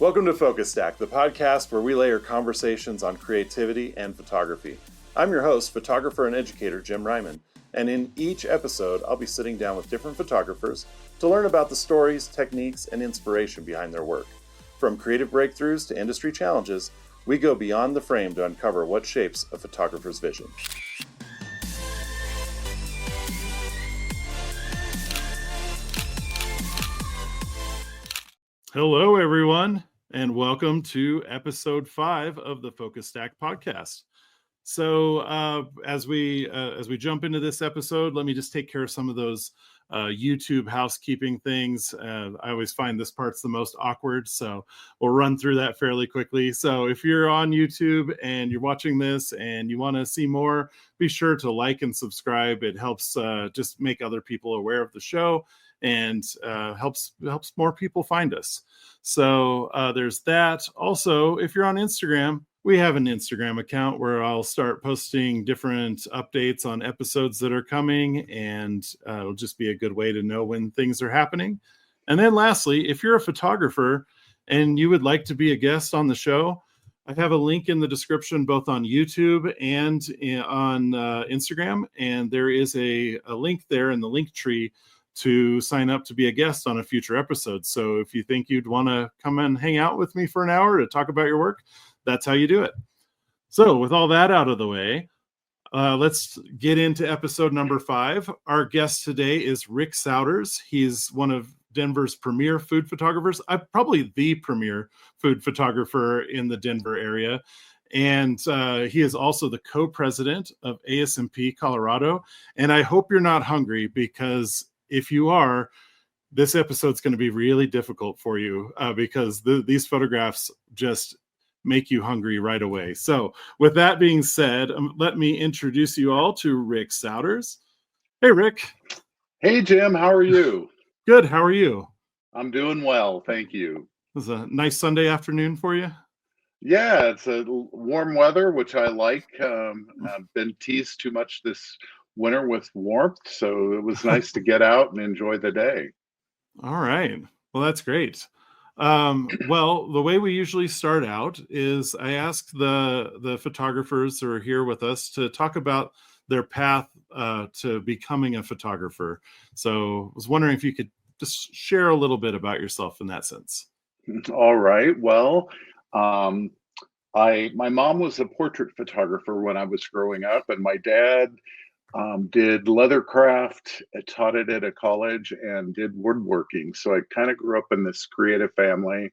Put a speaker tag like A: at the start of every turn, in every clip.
A: Welcome to Focus Stack, the podcast where we layer conversations on creativity and photography. I'm your host, photographer and educator Jim Ryman, and in each episode, I'll be sitting down with different photographers to learn about the stories, techniques, and inspiration behind their work. From creative breakthroughs to industry challenges, we go beyond the frame to uncover what shapes a photographer's vision. Hello, everyone, and welcome to episode 5 of the Focus Stack podcast. So, as we jump into this episode, let me just take care of some of those YouTube housekeeping things. I always find this part's the most awkward, so we'll run through that fairly quickly. So, if you're on YouTube and you're watching this and you want to see more, be sure to like and subscribe. It helps just make other people aware of the show and helps more people find us. So there's that. Also, if you're on Instagram, we have an Instagram account where I'll start posting different updates on episodes that are coming, and it'll just be a good way to know when things are happening. And then lastly, if you're a photographer and you would like to be a guest on the show, I have a link in the description both on YouTube and on Instagram, and there is a link there in the link tree to sign up to be a guest on a future episode. So if you think you'd want to come and hang out with me for an hour to talk about your work, that's how you do it. So with all that out of the way, let's get into episode number 5. Our guest today is Rick Souders. He's one of Denver's premier food photographers. Probably the premier food photographer in the Denver area. And he is also the co-president of ASMP Colorado. And I hope you're not hungry, because if you are, this episode's going to be really difficult for you because these photographs just make you hungry right away. So with that being said, let me introduce you all to Rick Souders. Hey, Rick.
B: Hey, Jim. How are you?
A: Good. How are you?
B: I'm doing well. Thank you.
A: It was a nice Sunday afternoon for you?
B: Yeah, it's a warm weather, which I like. I've been teased too much this winter with warmth, so it was nice to get out and enjoy the day.
A: All right. Well, that's great. Well, the way we usually start out is I ask the photographers who are here with us to talk about their path to becoming a photographer. So I was wondering if you could just share a little bit about yourself in that sense.
B: All right. Well, my mom was a portrait photographer when I was growing up, and my dad did leathercraft, taught it at a college, and did woodworking. So I kind of grew up in this creative family.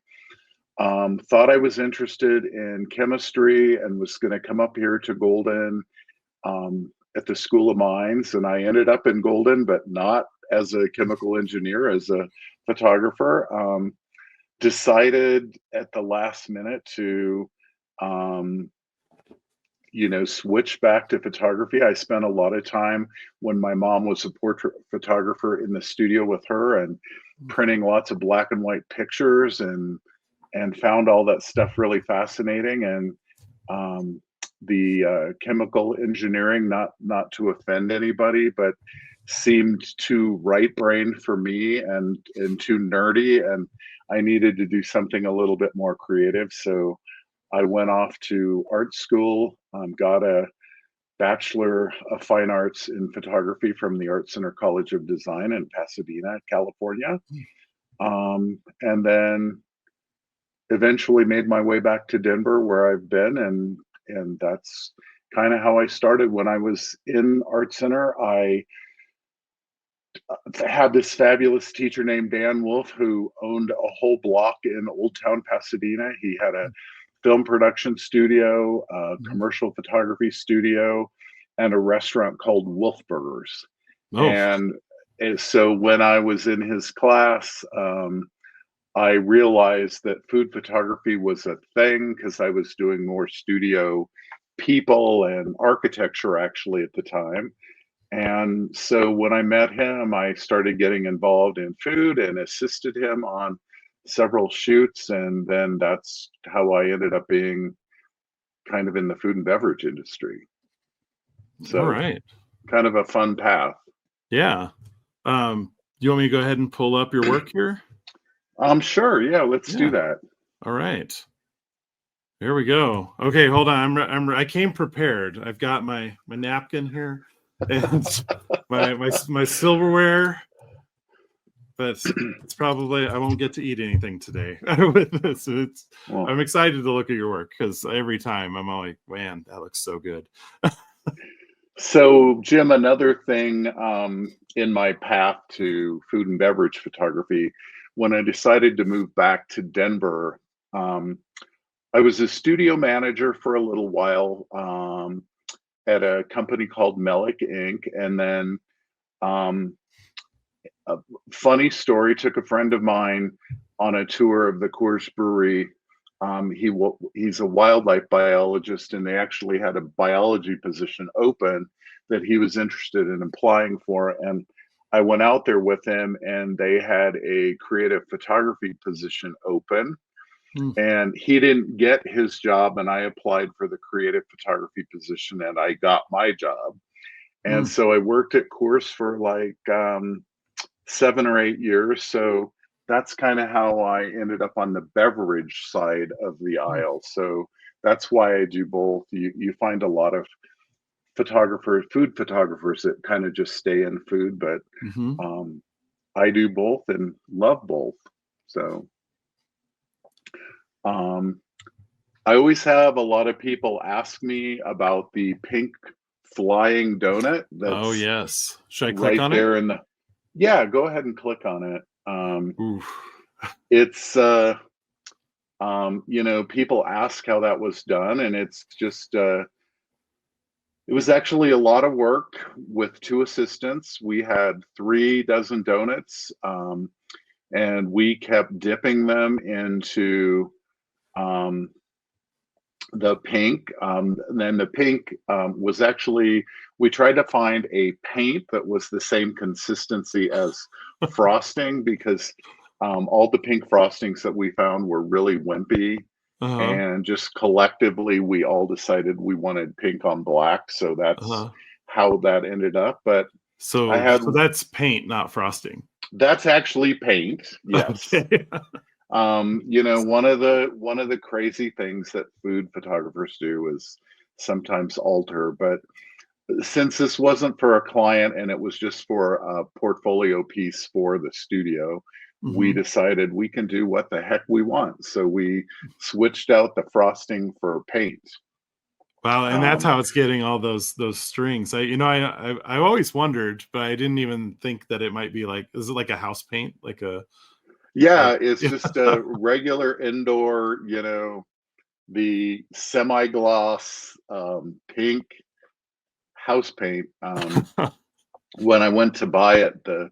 B: Thought I was interested in chemistry and was going to come up here to Golden at the School of Mines. And I ended up in Golden, but not as a chemical engineer, as a photographer. Decided at the last minute to switch back to photography. I spent a lot of time when my mom was a portrait photographer in the studio with her and printing lots of black and white pictures and found all that stuff really fascinating. And the chemical engineering, not to offend anybody, but seemed too right-brained for me and too nerdy, and I needed to do something a little bit more creative. So I went off to art school, got a Bachelor of Fine Arts in photography from the Art Center College of Design in Pasadena, California. And then eventually made my way back to Denver, where I've been. And that's kind of how I started. When I was in Art Center, I had this fabulous teacher named Dan Wolf, who owned a whole block in Old Town Pasadena. He had a film production studio, a commercial photography studio, and a restaurant called Wolf Burgers. Oh. And so when I was in his class, I realized that food photography was a thing because I was doing more studio people and architecture actually at the time. And so when I met him, I started getting involved in food and assisted him on several shoots, and then that's how I ended up being kind of in the food and beverage industry. So, all right, kind of a fun path.
A: Yeah. Do you want me to go ahead and pull up your work here?
B: Sure. Yeah, let's do that.
A: All right. Here we go. Okay, hold on. I came prepared. I've got my napkin here and my silverware, but it's probably I won't get to eat anything today with this.
B: Well,
A: I'm excited to look at your work because every time I'm all like, man, that looks so good.
B: so Jim, another thing in my path to food and beverage photography, when I decided to move back to Denver, I was a studio manager for a little while at a company called Melick Inc. And then um, a funny story, took a friend of mine on a tour of the Coors Brewery. He's a wildlife biologist, and they actually had a biology position open that he was interested in applying for. And I went out there with him, and they had a creative photography position open. And he didn't get his job, and I applied for the creative photography position, and I got my job. And so I worked at Coors for like 7 or 8 years. So that's kind of how I ended up on the beverage side of the aisle. So that's why I do both. You find a lot of food photographers that kind of just stay in food, but I do both and love both. So I always have a lot of people ask me about the pink flying donut
A: Oh
B: that's
A: yes. Should I click
B: right
A: on it?
B: there in the. Yeah, go ahead and click on it.
A: Oof.
B: It's people ask how that was done, and it's just it was actually a lot of work with 2 assistants. We had 3 dozen donuts, and we kept dipping them into the pink. And then the pink was actually, we tried to find a paint that was the same consistency as frosting, because all the pink frostings that we found were really wimpy. And just collectively, we all decided we wanted pink on black. So that's how that ended up. But I
A: So
B: had,
A: that's paint, not frosting.
B: that's actually paint. Yes.
A: Okay.
B: One of the crazy things that food photographers do is sometimes alter. But since this wasn't for a client and it was just for a portfolio piece for the studio, we decided we can do what the heck we want. So we switched out the frosting for paint.
A: Wow, and that's how it's getting all those strings. I always wondered, but I didn't even think that it might be like, is it like a house paint, like a?
B: Yeah, it's just a regular indoor, the semi-gloss pink house paint. When I went to buy it, the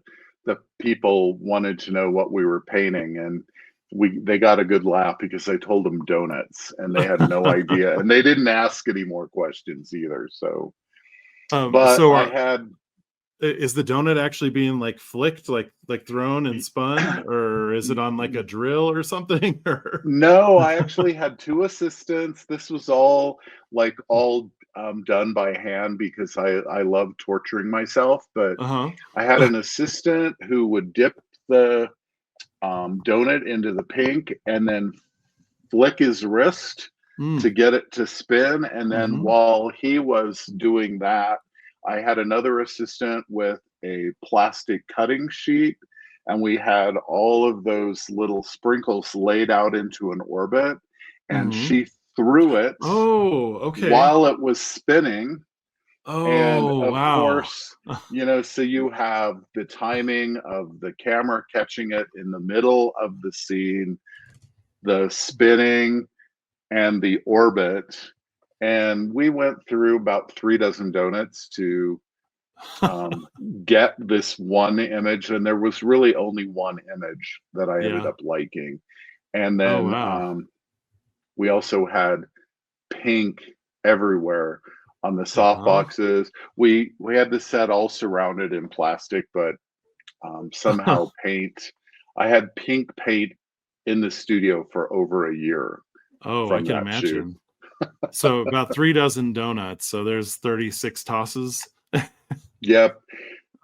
B: people wanted to know what we were painting, and they got a good laugh because I told them donuts, and they had no idea, and they didn't ask any more questions either. So, but I had.
A: Is the donut actually being like flicked, like thrown and spun, or is it on like a drill or something?
B: No, I actually had 2 assistants. This was all done by hand because I love torturing myself. But I had an assistant who would dip the donut into the pink and then flick his wrist to get it to spin. And then while he was doing that, I had another assistant with a plastic cutting sheet, and we had all of those little sprinkles laid out into an orbit, and she threw it while it was spinning. And of course, so you have the timing of the camera catching it in the middle of the scene, the spinning, and the orbit. And we went through about 3 dozen donuts to get this one image. And there was really only one image that I ended up liking. And then we also had pink everywhere on the soft boxes. We had the set all surrounded in plastic, but somehow I had pink paint in the studio for over a year.
A: Oh, I can imagine. So about 3 dozen donuts. So there's 36 tosses.
B: Yep.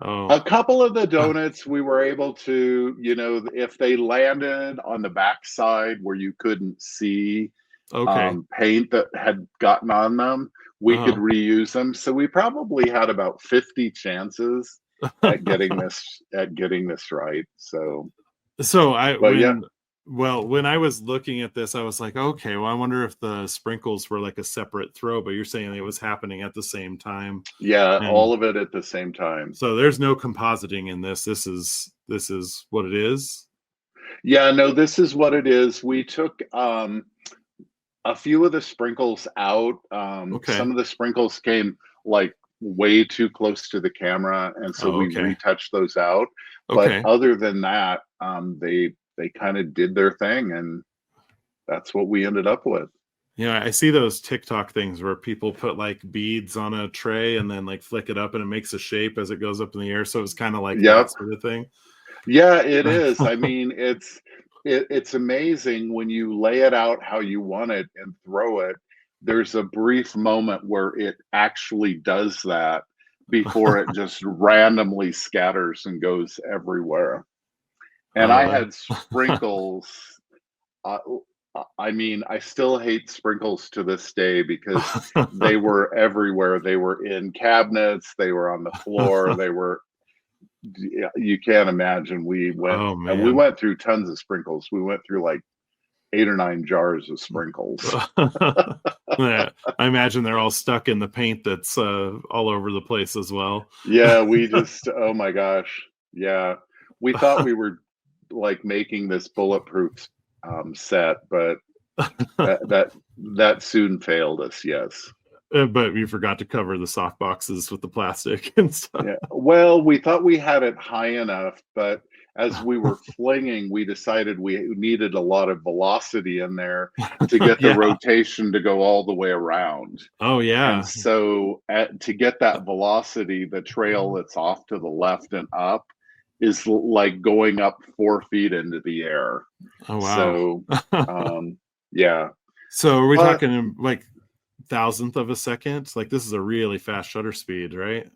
A: Oh,
B: A couple of the donuts we were able to, if they landed on the backside where you couldn't see
A: okay.
B: paint that had gotten on them, we could
A: Uh-huh.
B: reuse them. So we probably had about 50 chances at getting this right. So,
A: So
B: but yeah,
A: when I was looking at this, I was like, okay, well, I wonder if the sprinkles were like a separate throw, but you're saying it was happening at the same time.
B: yeah,
A: And
B: all of it at the same time.
A: so there's no compositing in this. This is what it is.
B: Yeah, no, this is what it is. We took a few of the sprinkles out.
A: Okay.
B: Some of the sprinkles came like way too close to the camera, and so
A: Oh,
B: we
A: okay.
B: retouched those out. But
A: Okay.
B: other than that, they kind of did their thing, and that's what we ended up with.
A: Yeah, I see those TikTok things where people put like beads on a tray and then like flick it up and it makes a shape as it goes up in the air. So it's kind of like that
B: Yep.
A: sort of thing.
B: Yeah, it is. I mean, it's amazing when you lay it out how you want it and throw it. There's a brief moment where it actually does that before it just randomly scatters and goes everywhere. And I
A: Oh,
B: had sprinkles. Uh, I mean, I still hate sprinkles to this day because they were everywhere. They were in cabinets, they were on the floor, they were, yeah, you can't imagine.
A: oh
B: We
A: man.
B: went through tons of sprinkles. We went through like 8 or 9 jars of sprinkles.
A: Yeah, I imagine they're all stuck in the paint that's all over the place as well.
B: Yeah, we just, oh my gosh. Yeah. We thought we were like making this bulletproof set, but that soon failed us. Yes.
A: But you forgot to cover the soft boxes with the plastic and stuff.
B: Yeah. Well, we thought we had it high enough, but as we were flinging, we decided we needed a lot of velocity in there to get the
A: Yeah.
B: rotation to go all the way around.
A: Oh
B: And
A: yeah.
B: so, to get that velocity, the trail that's off to the left and up is like going up 4 feet into the air.
A: Oh wow.
B: So, um, yeah.
A: So are we
B: But
A: talking like thousandth of a second? Like this is a really fast shutter speed, right?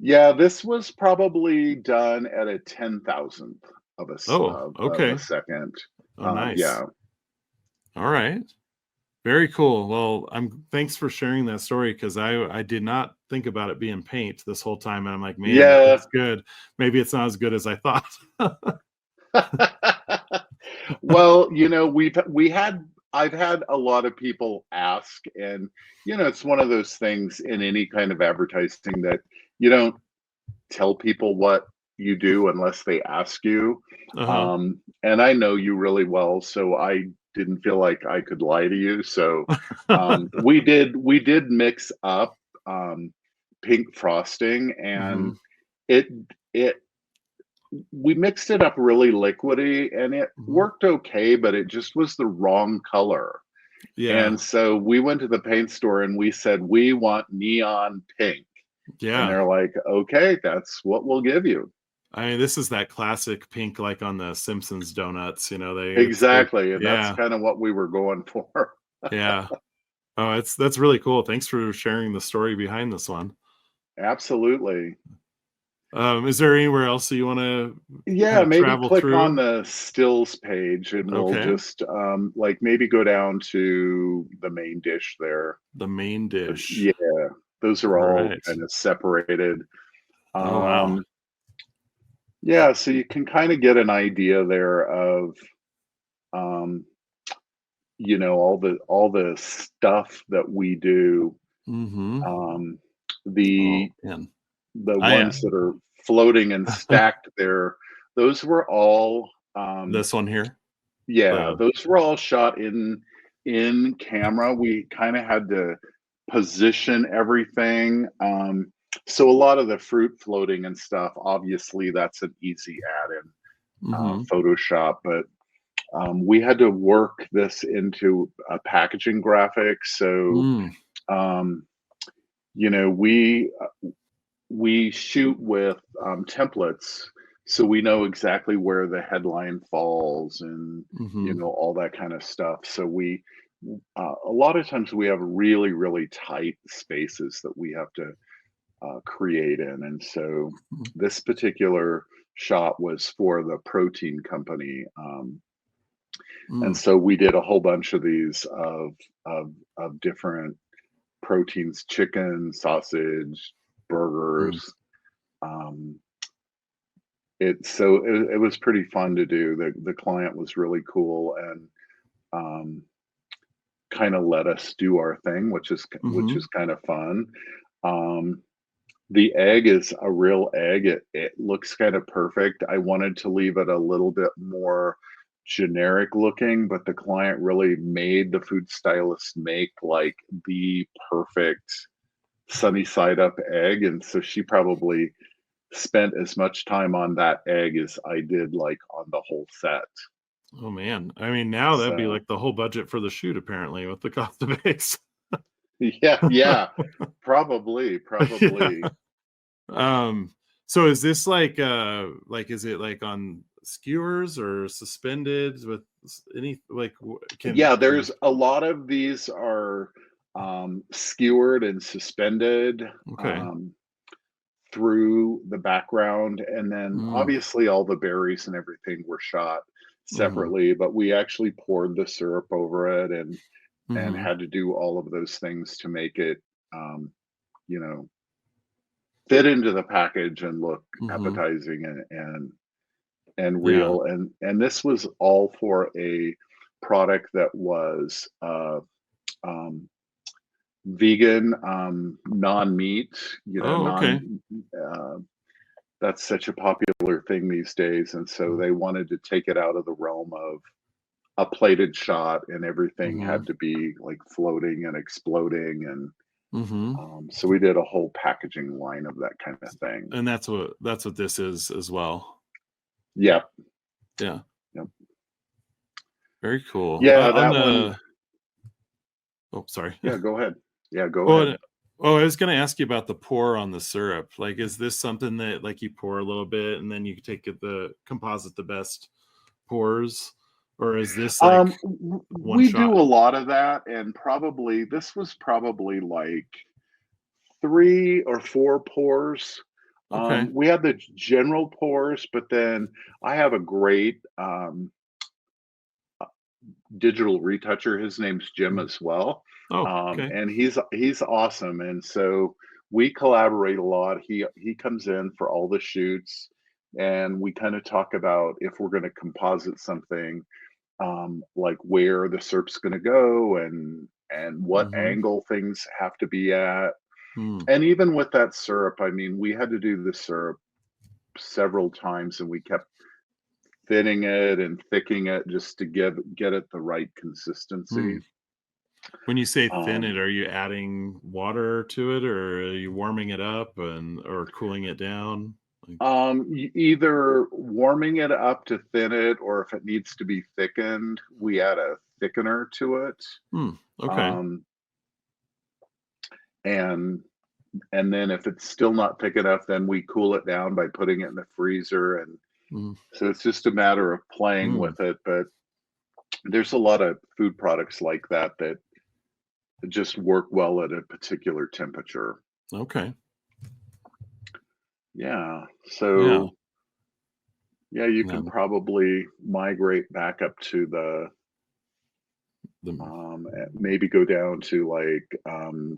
B: yeah, this was probably done at a 10,000th
A: Oh,
B: of a
A: okay.
B: second.
A: Oh, nice.
B: Yeah,
A: All right. Very cool. Well, I'm thanks for sharing that story because I did not think about it being paint this whole time, and I'm like, man, that
B: yeah.
A: looks good. Maybe it's not as good as I thought.
B: Well, I've had a lot of people ask, and it's one of those things in any kind of advertising that you don't tell people what you do unless they ask you.
A: Uh-huh.
B: And I know you really well, so I didn't feel like I could lie to you. So we did mix up um, pink frosting, and
A: Mhm.
B: it it we mixed it up really liquidy, and it
A: Mhm.
B: worked okay, but it just was the wrong color.
A: Yeah.
B: And so we went to the paint store and we said we want neon pink, and
A: Yeah.
B: they're like, okay, that's what we'll give you.
A: I mean, this is that classic pink like on the Simpsons donuts, it's
B: Exactly, and that's
A: yeah.
B: kind of what we were going for.
A: Yeah. Oh, that's really cool. Thanks for sharing the story behind this one.
B: Absolutely.
A: Is there anywhere else that you wanna
B: Yeah,
A: kinda
B: maybe
A: travel
B: click on
A: through?
B: the stills page and we'll
A: Okay.
B: just like maybe go down to the main dish there.
A: The main dish.
B: Yeah, those are all
A: Alright.
B: kind of separated.
A: Oh, wow.
B: Um, yeah, so you can kind of get an idea there of um, all the stuff that we do.
A: Mhm.
B: Um,
A: Oh,
B: the
A: man.
B: the
A: I,
B: ones that are floating and stacked there, those were all
A: this one here?
B: yeah,
A: The
B: those were all shot in camera. We kind of had to position everything. So a lot of the fruit floating and stuff, obviously that's an easy add in
A: Mhm.
B: Photoshop, but we had to work this into a packaging graphic. So
A: Mm.
B: um, you know, we shoot with templates, so we know exactly where the headline falls, and
A: Mhm.
B: all that kind of stuff. So a lot of times we have really really tight spaces that we have to create in. And so this particular shot was for the protein company. And so we did a whole bunch of these of different proteins: chicken, sausage, burgers. It was pretty fun to do. The client was really cool and kind of let us do our thing, which is kind of fun. The egg is a real egg. It looks kind of perfect. I wanted to leave it a little bit more generic looking, but the client really made the food stylist make like the perfect sunny side up egg. And so she probably spent as much time on that egg as I did like on the whole set.
A: Oh man. I mean, now that'd be
B: So
A: like the whole budget for the shoot, apparently, with the cost of eggs.
B: yeah, probably.
A: Yeah. So is this like is it like on skewers or suspended with any like
B: Yeah, there's a lot of these are skewered and suspended
A: okay.
B: through the background, and then obviously all the berries and everything were shot separately, but we actually poured the syrup over it and had to do all of those things to make it you know, fit into the package and look appetizing and
A: Yeah.
B: real. And this was all for a product that was vegan, non-meat,
A: Oh, okay.
B: uh, that's such a popular thing these days. And so they wanted to take it out of the realm of a plated shot, and everything had to be like floating and exploding. And so we did a whole packaging line of that kind of thing.
A: And that's what this is as well.
B: Yep.
A: Yeah.
B: Yep.
A: Very cool.
B: Yeah, that one.
A: Oh, sorry.
B: Yeah, go ahead. Yeah, go ahead.
A: Oh, I was going to ask you about the pour on the syrup. Like, is this something that like you pour a little bit and then you take the composite the best pours, or is this like one
B: we
A: shot?
B: do a lot of that, and this was probably like 3 or 4 pours.
A: Okay.
B: We had the general pours, but then I have a great digital retoucher. His name's Jim as well.
A: Oh, okay.
B: And he's awesome. And so we collaborate a lot. He comes in for all the shoots, and we kind of talk about if we're going to composite something, like where the syrup's going to go and what angle things have to be at. And even with that syrup, I mean, we had to do the syrup several times, and we kept thinning it and thickening it just to get it the right consistency.
A: When you say thin it, are you adding water to it, or are you warming it up or cooling it down?
B: Either warming it up to thin it, or if it needs to be thickened, we add a thickener to it.
A: Okay.
B: And then if it's still not thick enough, then we cool it down by putting it in the freezer. And so it's just a matter of playing with it. But there's a lot of food products like that just work well at a particular temperature.
A: Okay.
B: Yeah. So you can probably migrate back up to the maybe go down to like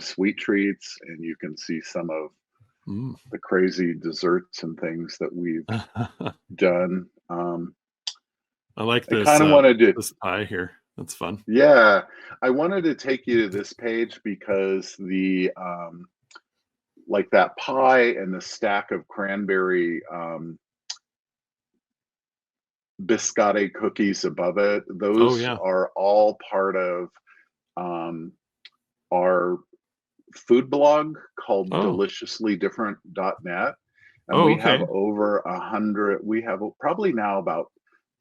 B: sweet treats, and you can see some of the crazy desserts and things that we've done.
A: I like
B: I
A: this.
B: kind of wanted to
A: this pie here. That's fun.
B: Yeah, I wanted to take you to this page because like that pie and the stack of cranberry biscotti cookies above it, those are all part of our food blog called deliciouslydifferent.net. And we have over 100, we have probably now about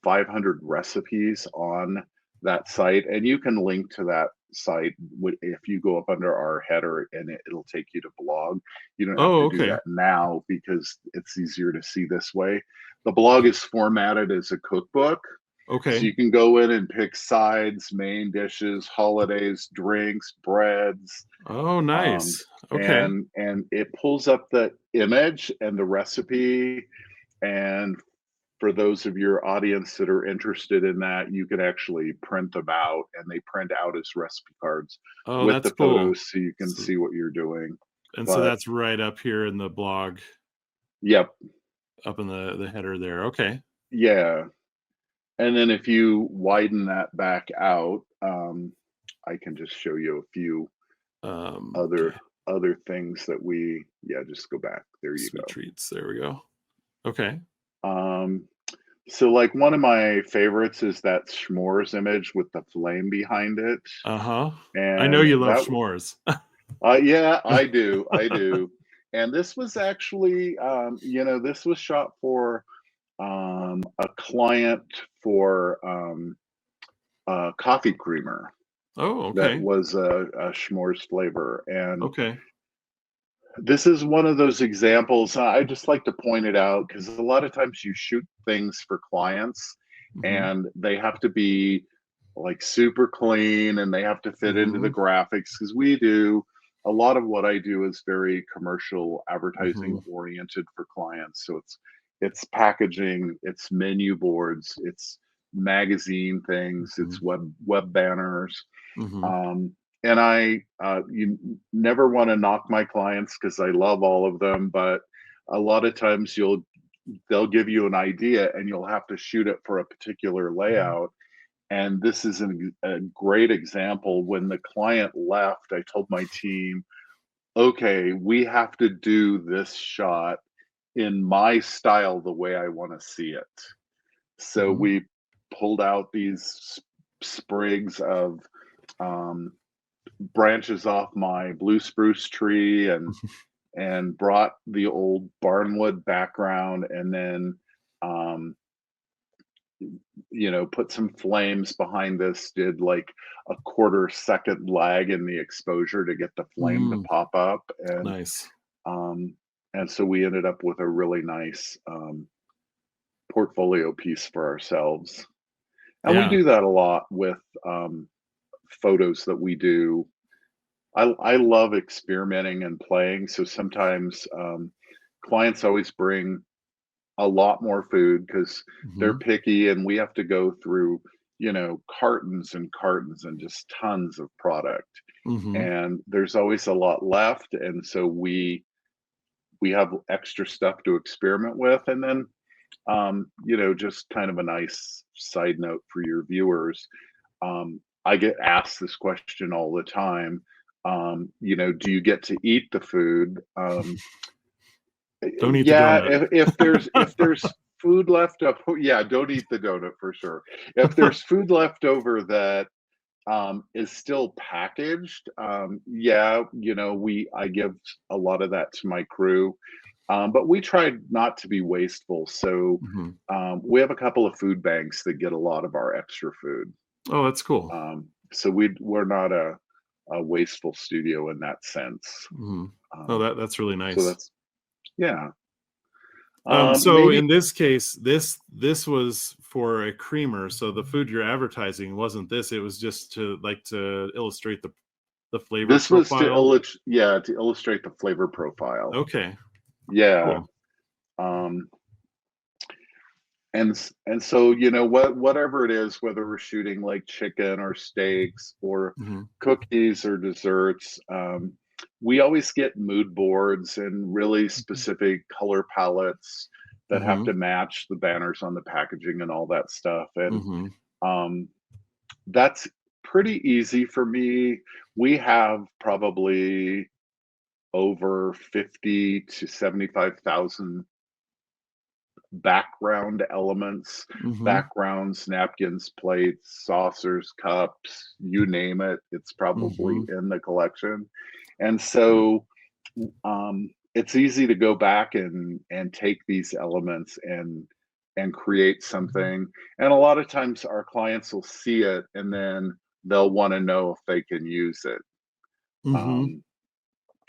B: 500 recipes on that site. And you can link to that site if you go up under our header, and it'll take you to blog. You don't have to do that now because it's easier to see this way. The blog is formatted as a cookbook.
A: Okay.
B: So you can go in and pick sides, main dishes, holidays, drinks, breads,
A: Oh,
B: um,
A: nice. Okay.
B: and it pulls up the image and the recipe. And for those of your audience that are interested in that, you can actually print them out, and they print out as recipe cards
A: Oh,
B: with
A: that's
B: the
A: cool.
B: photos so you can
A: So,
B: see what you're doing.
A: and so
B: But
A: that's right up here in the blog,
B: yep,
A: up in the header there. Okay.
B: yeah. And then if you widen that back out, I can just show you a few
A: Okay.
B: other things that we, yeah, just go back. There you
A: Sweet
B: go.
A: treats. There we go. Okay.
B: Um, so like one of my favorites is that s'mores image with the flame behind it.
A: Uh-huh. I know
B: And
A: you love
B: that,
A: s'mores.
B: yeah, I do. And this was actually, this was shot for a client for a coffee creamer
A: Oh,
B: that
A: okay.
B: was a s'mores flavor. And
A: Okay.
B: this is one of those examples. I just like to point it out because a lot of times you shoot things for clients
A: Mhm.
B: and they have to be like super clean and they have to fit into the
A: Mhm.
B: graphics because we do a lot of what I do is very commercial advertising
A: Mhm.
B: oriented for clients. So it's packaging, it's menu boards, it's magazine things, it's
A: Mhm.
B: web banners.
A: Mhm.
B: Um, and you never want to knock my clients because I love all of them, but a lot of times they'll give you an idea and you'll have to shoot it for a particular layout. And this is a great example. When the client left, I told my team, okay, we have to do this shot in my style, the way I want to see it. So
A: Mhm.
B: we pulled out these sprigs of um, branches off my blue spruce tree and brought the old barnwood background and then um, put some flames behind this, did like a quarter second lag in the exposure to get the flame to
A: Mm.
B: pop up.
A: Nice.
B: Um, and so we ended up with a really nice portfolio piece for ourselves. And we
A: Yeah.
B: do that a lot with um, photos that we do. I love experimenting and playing. So sometimes clients always bring a lot more food because they're
A: Mhm.
B: picky and we have to go through, cartons and cartons and just tons of product.
A: Mhm.
B: And there's always a lot left. And so we have extra stuff to experiment with. And then just kind of a nice side note for your viewers. I get asked this question all the time. Do you get to eat the food?
A: Don't eat the
B: Yeah,
A: donut.
B: if there's food left up, yeah, don't eat the donut for sure. If there's food left over that is still packaged, yeah, I give a lot of that to my crew, but we try not to be wasteful. So
A: Mhm.
B: we have a couple of food banks that get a lot of our extra food.
A: Oh, that's cool.
B: So we're not a wasteful studio in that sense.
A: Mhm. Oh,
B: Um,
A: that's really
B: so
A: nice.
B: that's yeah.
A: So
B: Maybe
A: in this case, this was for a creamer. So the food you're advertising wasn't this. It was just to illustrate the flavor
B: this was
A: profile.
B: to illustrate the flavor profile.
A: Okay.
B: Yeah.
A: Cool.
B: Um, and so whatever it is, whether we're shooting like chicken or steaks or
A: Mhm.
B: cookies or desserts, we always get mood boards and really
A: Mhm.
B: specific color palettes that have to
A: Mhm.
B: match the banners on the packaging and all that stuff. And
A: Mhm.
B: um, that's pretty easy for me. We have probably over 50 to 75,000 background elements,
A: Mhm.
B: backgrounds, napkins, plates, saucers, cups, you name it, it's probably
A: Mhm.
B: in the collection. And so it's easy to go back and take these elements and create something. And a lot of times our clients will see it and then they'll want to know if they can use it.
A: Mhm.
B: Um,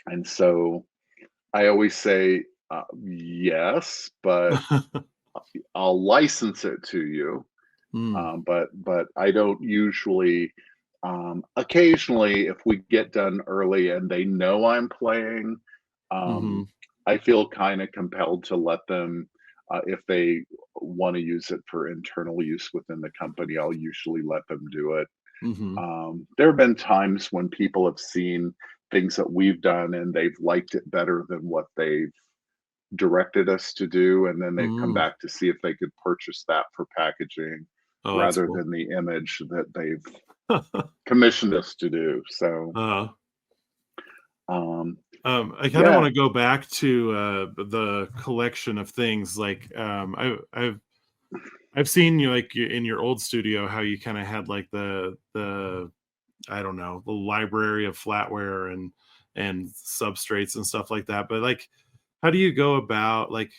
B: and so I always say, yes, but I'll license it to you.
A: Mm.
B: But I don't usually. Occasionally, if we get done early and they know I'm playing,
A: Mm-hmm.
B: I feel kind of compelled to let them, if they want to use it for internal use within the company, I'll usually let them do it.
A: Mm-hmm.
B: There have been times when people have seen things that we've done and they've liked it better than what they've directed us to do, and then they've come
A: Mm.
B: back to see if they could purchase that for packaging
A: Oh, that's
B: rather
A: cool.
B: than the image that they've commissioned us to do. So,
A: uh,
B: um,
A: I kind of want
B: yeah.
A: to go back to the collection of things. Like, I've seen you like in your old studio how you kind of had like the I don't know, the library of flatware and substrates and stuff like that. But like, how do you go about like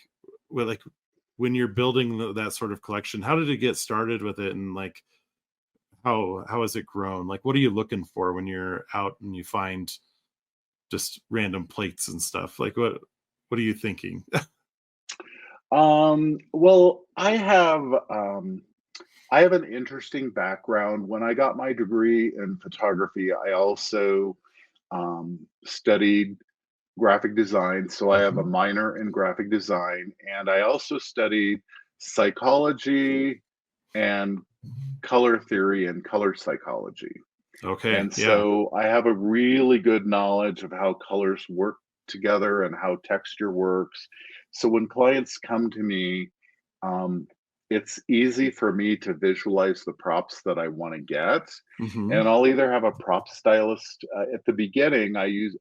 A: when you're building that sort of collection? How did it get started with it, and like how has it grown? Like, what are you looking for when you're out and you find just random plates and stuff? Like, what are you thinking?
B: Well, I have an interesting background. When I got my degree in photography, I also studied graphic design. So I have a
A: Mhm,
B: minor in graphic design, and I also studied psychology and color theory and color psychology.
A: okay,
B: And
A: yeah.
B: so I have a really good knowledge of how colors work together and how texture works. So when clients come to me, um, it's easy for me to visualize the props that I want to get.
A: Mhm,
B: And I'll either have a prop stylist at the beginning. I use,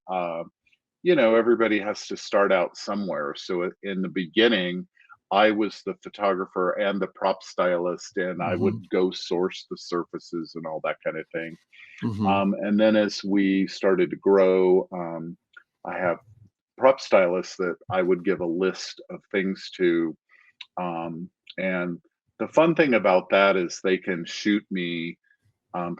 B: everybody has to start out somewhere. So in the beginning, I was the photographer and the prop stylist, and I
A: mhm,
B: would go source the surfaces and all that kind of thing.
A: mhm,
B: And then as we started to grow, I have prop stylists that I would give a list of things to. Um, and the fun thing about that is they can shoot me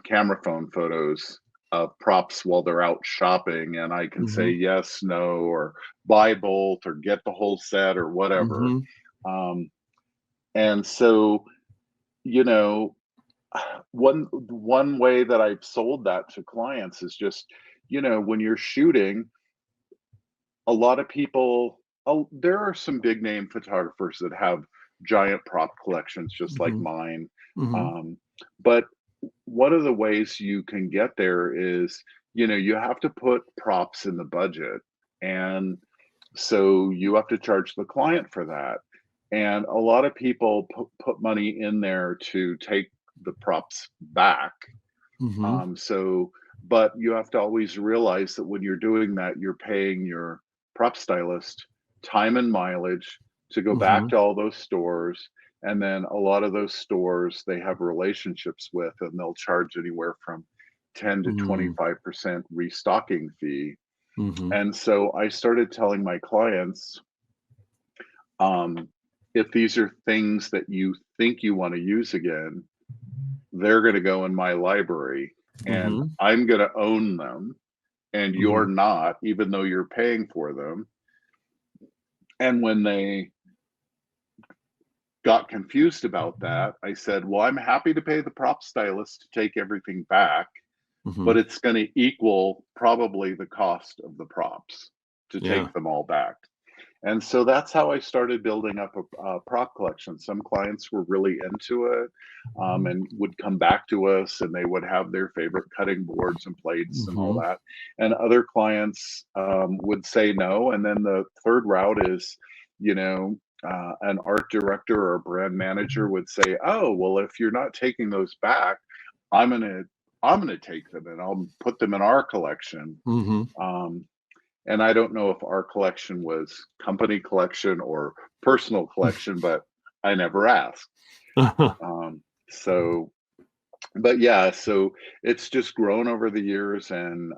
B: camera phone photos of props while they're out shopping, and I can say
A: mhm,
B: yes, no, or buy both, or get the whole set, or whatever.
A: mhm,
B: Um, and so, you know, one way that I've sold that to clients is just, when you're shooting, a lot of people, there are some big name photographers that have giant prop collections just like
A: mhm,
B: mine.
A: mhm,
B: Um, but one of the ways you can get there is, you have to put props in the budget. And so you have to charge the client for that. And a lot of people put money in there to take the props back.
A: mhm,
B: So, but you have to always realize that when you're doing that, you're paying your prop stylist time and mileage to go back
A: mhm,
B: to all those stores. And then a lot of those stores they have relationships with, and they'll charge anywhere from 10 to
A: mhm,
B: 25% restocking fee.
A: mhm,
B: And so I started telling my clients, um, if these are things that you think you want to use again, they're going to go in my library and
A: mhm,
B: I'm going to own them, and you're
A: mhm,
B: not, even though you're paying for them. And when they got confused about that, I said, well, I'm happy to pay the prop stylist to take everything back, but
A: mhm.
B: it's going to equal probably the cost of the props to
A: Yeah.
B: take them all back. And so that's how I started building up a prop collection. Some clients were really into it, and would come back to us, and they would have their favorite cutting boards and plates and all
A: Mhm,
B: that. And other clients would say no. And then the third route is, an art director or a brand manager would say, "Oh, well, if you're not taking those back, I'm gonna I'm gonna take them and I'll put them in our collection."
A: mhm.
B: Um, and I don't know if our collection was company collection or personal collection, but I never asked. Um, so, but yeah, so it's just grown over the years, and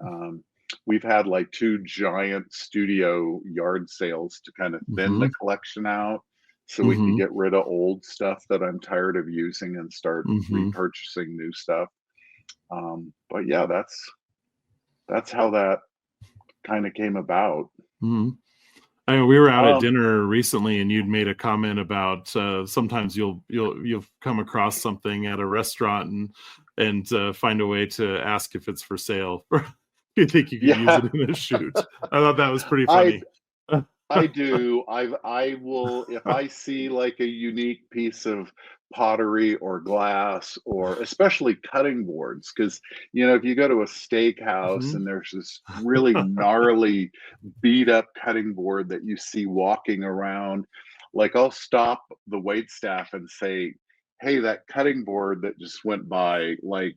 B: we've had like two giant studio yard sales to kind of thin the
A: Mhm,
B: collection out, so we could
A: mhm,
B: get rid of old stuff that I'm tired of using and start
A: mhm,
B: repurchasing new stuff. But yeah, that's how that kind of came about.
A: mhm. I mean, we were out at
B: Um,
A: dinner recently, and you'd made a comment about sometimes you'll come across something at a restaurant and find a way to ask if it's for sale. You think you could use
B: yeah,
A: it in a shoot? I thought that was pretty
B: I
A: funny.
B: I do. I will, if I see like a unique piece of pottery or glass, or especially cutting boards, because if you go to a steakhouse
A: Mhm.
B: and there's this really gnarly beat up cutting board that you see walking around, like I'll stop the wait staff and say, "Hey, that cutting board that just went by, like,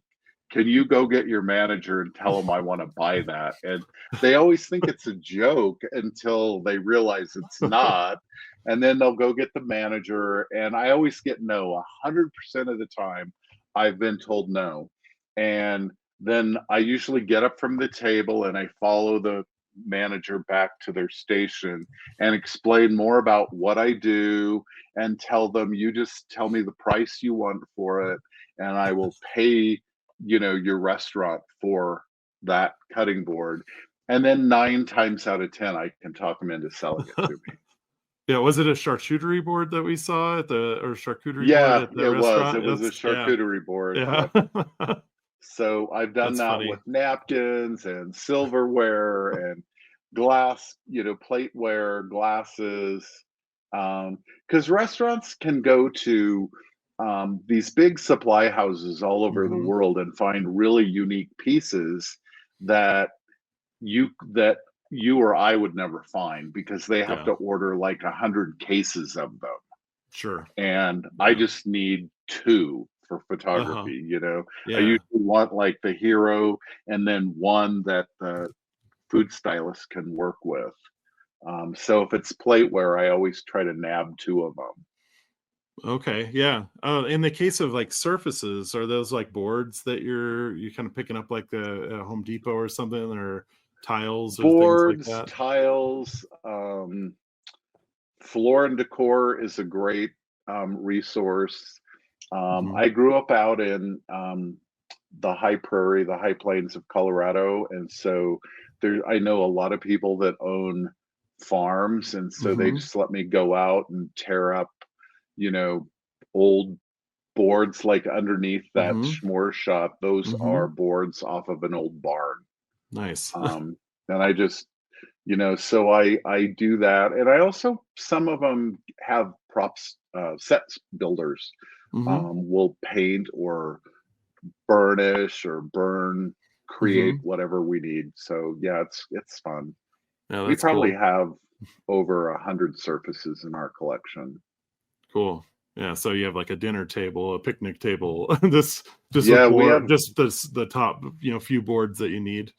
B: can you go get your manager and tell him I want to buy that?" And they always think it's a joke until they realize it's not. And then they'll go get the manager. And I always get no. 100% of the time, I've been told no. And then I usually get up from the table and I follow the manager back to their station and explain more about what I do and tell them, you just tell me the price you want for it and I will pay, your restaurant for that cutting board, and then 9 times out of 10, I can talk them into selling it to me.
A: Yeah, was it a charcuterie board that we saw at the or charcuterie board
B: Yeah,
A: at the
B: it was. It
A: restaurant?
B: was a
A: That's yeah,
B: charcuterie board.
A: yeah.
B: Yep. So I've done
A: That's
B: that with
A: funny.
B: napkins and silverware and glass, plateware, glasses. Because restaurants can go to these big supply houses all over the
A: Mhm,
B: world and find really unique pieces that that you or I would never find because they have
A: yeah,
B: to order like 100 cases of them.
A: sure,
B: And I
A: yeah,
B: just need two for
A: uh-huh,
B: photography. I
A: yeah.
B: usually want like the hero and then one that the food stylist can work with. So if it's plateware, I always try to nab two of them.
A: Okay, yeah. In the case of like surfaces, are those like boards that you're kind of picking up like the Home Depot or something, or tiles or things like
B: Boards,
A: that?
B: tiles, floor and decor is a great resource.
A: Mhm,
B: I grew up out in the high prairie, the high plains of Colorado, and so I know a lot of people that own farms, and so they
A: mhm,
B: just let me go out and tear up, you know, old boards like underneath that
A: mhm,
B: s'more shop. Those are
A: mhm.
B: boards off of an old barn.
A: Nice.
B: Um, and I just so I do that, and I also some of them have props sets builders
A: Mhm,
B: will paint or burnish or burn, create
A: mhm.
B: whatever we need. So yeah, it's fun.
A: Yeah,
B: We
A: that's
B: probably
A: cool.
B: have over 100 surfaces in our collection.
A: Cool. Yeah, so you have like a dinner table, a picnic table, this just with
B: Yeah, we
A: board
B: have,
A: just the top, few boards that you need.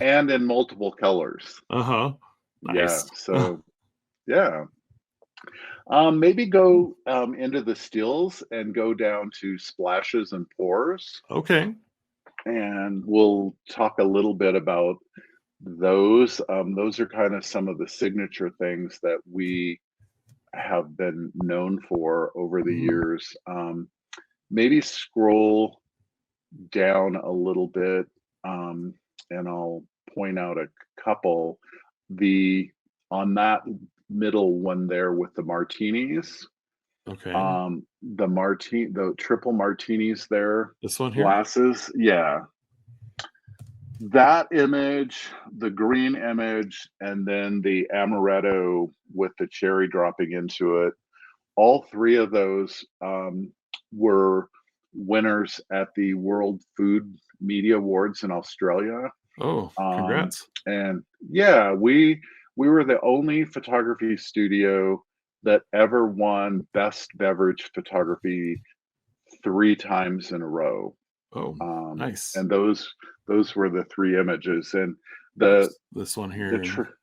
B: and in multiple colors.
A: Uh-huh.
B: Yeah,
A: Nice.
B: so yeah. Maybe go into the stills and go down to splashes and pours,
A: Okay.
B: and we'll talk a little bit about those. Those are kind of some of the signature things that we have been known for over the
A: Mhm,
B: years. Maybe scroll down a little bit, and I'll point out a couple. The On that middle one there with the martinis,
A: okay.
B: the triple martinis there,
A: This one here?
B: glasses, yeah. That image, the green image, and then the amaretto with the cherry dropping into it, all three of those were winners at the World Food Media Awards in Australia.
A: Oh,
B: Um,
A: congrats.
B: and yeah, we were the only photography studio that ever won Best Beverage Photography 3 times in a row.
A: Oh, nice.
B: And those were the three images, and the
A: This one
B: the
A: here and
B: tr-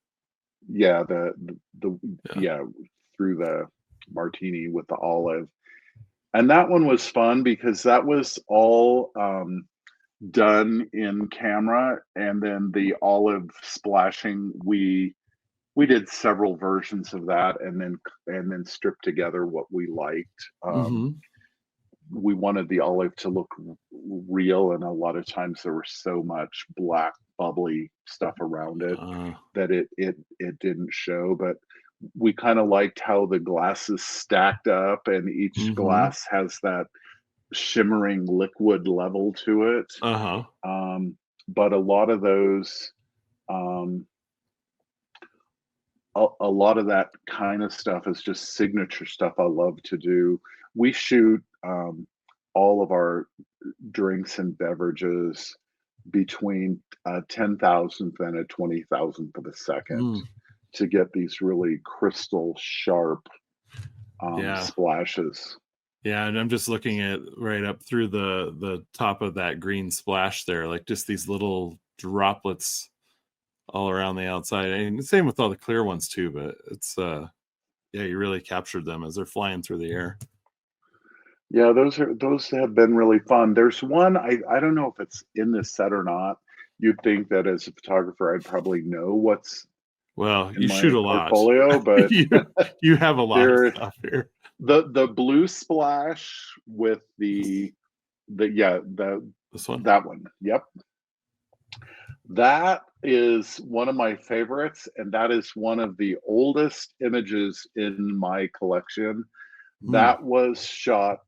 B: yeah the
A: yeah.
B: yeah through the martini with the olive. And that one was fun because that was all done in camera, and then the olive splashing, we did several versions of that, and then stripped together what we liked.
A: Mhm.
B: We wanted the olive to look real, and a lot of times there was so much black bubbly stuff around it
A: Uh,
B: that it didn't show. But we kind of liked how the glasses stacked up, and each
A: mm-hmm.
B: glass has that shimmering liquid level to it.
A: Uh-huh.
B: But a lot of those, um, a lot of that kind of stuff is just signature stuff I love to do. We shoot all of our drinks and beverages between a 10,000th and a 20,000th of a second
A: Mm.
B: to get these really crystal sharp
A: Yeah.
B: splashes.
A: Yeah, and I'm just looking at right up through the top of that green splash there, like just these little droplets all around the outside. And same with all the clear ones too, but it's yeah, you really captured them as they're flying through the air.
B: Yeah, those have been really fun. There's one I don't know if it's in this set or not. You'd think that as a photographer, I'd probably know what's
A: Well,
B: in
A: you shoot
B: my
A: a lot.
B: portfolio, but
A: you you have a lot of
B: there
A: stuff here.
B: the blue splash with the yeah
A: This one?
B: that one. Yep, that is one of my favorites, and that is one of the oldest images in my collection.
A: Mm,
B: That was shot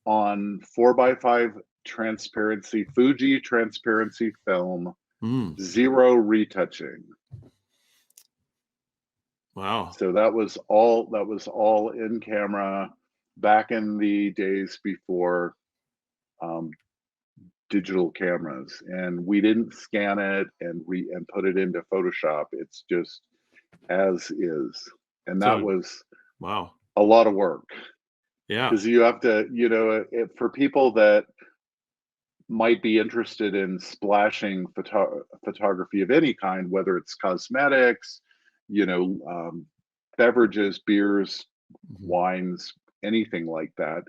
B: on 4x5 transparency, Fuji transparency film,
A: mm.
B: zero retouching.
A: Wow.
B: So that was all in camera back in the days before um, digital cameras, and we didn't scan it and put it into Photoshop. It's just as is, and that
A: So
B: was
A: wow.
B: a lot of work
A: Yeah.
B: because you have to, for people that might be interested in splashing photography of any kind, whether it's cosmetics, you know, beverages, beers,
A: Mhm.
B: wines, anything like that.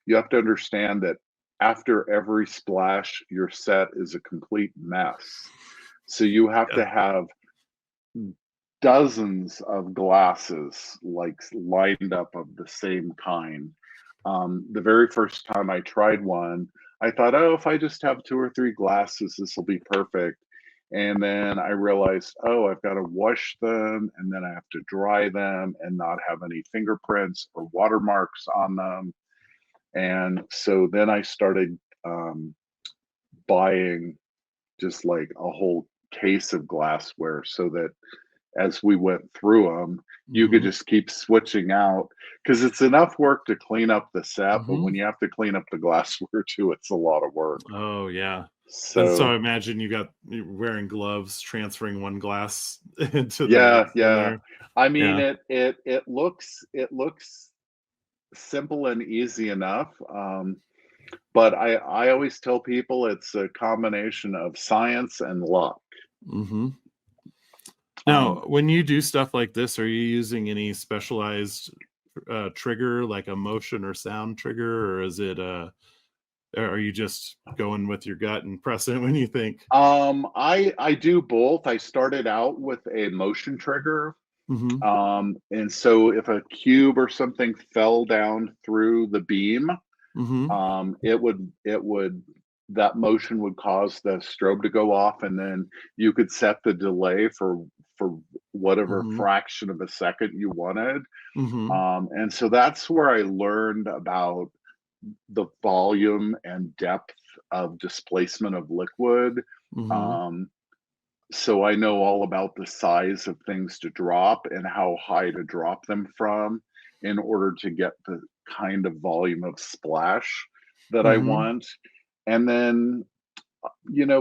B: You have to understand that after every splash, your set is a complete mess. So you have
A: Yeah.
B: to have dozens of glasses like lined up of the same kind. The very first time I tried one, I thought, oh, if I just have two or three glasses, this will be perfect. And then I realized, oh, I've got to wash them and then I have to dry them and not have any fingerprints or watermarks on them. And so then I started buying just like a whole case of glassware so that as we went through them, you could
A: Mhm.
B: just keep switching out because it's enough work to clean up the set, but when
A: Mhm.
B: you have to clean up the glassware too, it's a lot of work.
A: Oh, yeah. And so I
B: So
A: imagine you're wearing gloves, transferring one glass into the
B: yeah,
A: next one
B: yeah.
A: there.
B: I mean,
A: Yeah.
B: it looks simple and easy enough. But I always tell people it's a combination of science and luck.
A: Mhm.
B: Um,
A: Now, when you do stuff like this, are you using any specialized trigger, like a motion or sound trigger, or is it or are you just going with your gut and pressing when you think?
B: I do both. I started out with a motion trigger.
A: Mhm.
B: And so if a cube or something fell down through the beam,
A: Mhm.
B: it would that motion would cause the strobe to go off, and then you could set the delay for whatever
A: Mhm.
B: fraction of a second you wanted.
A: Mhm.
B: And so that's where I learned about the volume and depth of displacement of liquid.
A: Mhm.
B: Um, so I know all about the size of things to drop and how high to drop them from in order to get the kind of volume of splash that I
A: Mhm.
B: want. And then,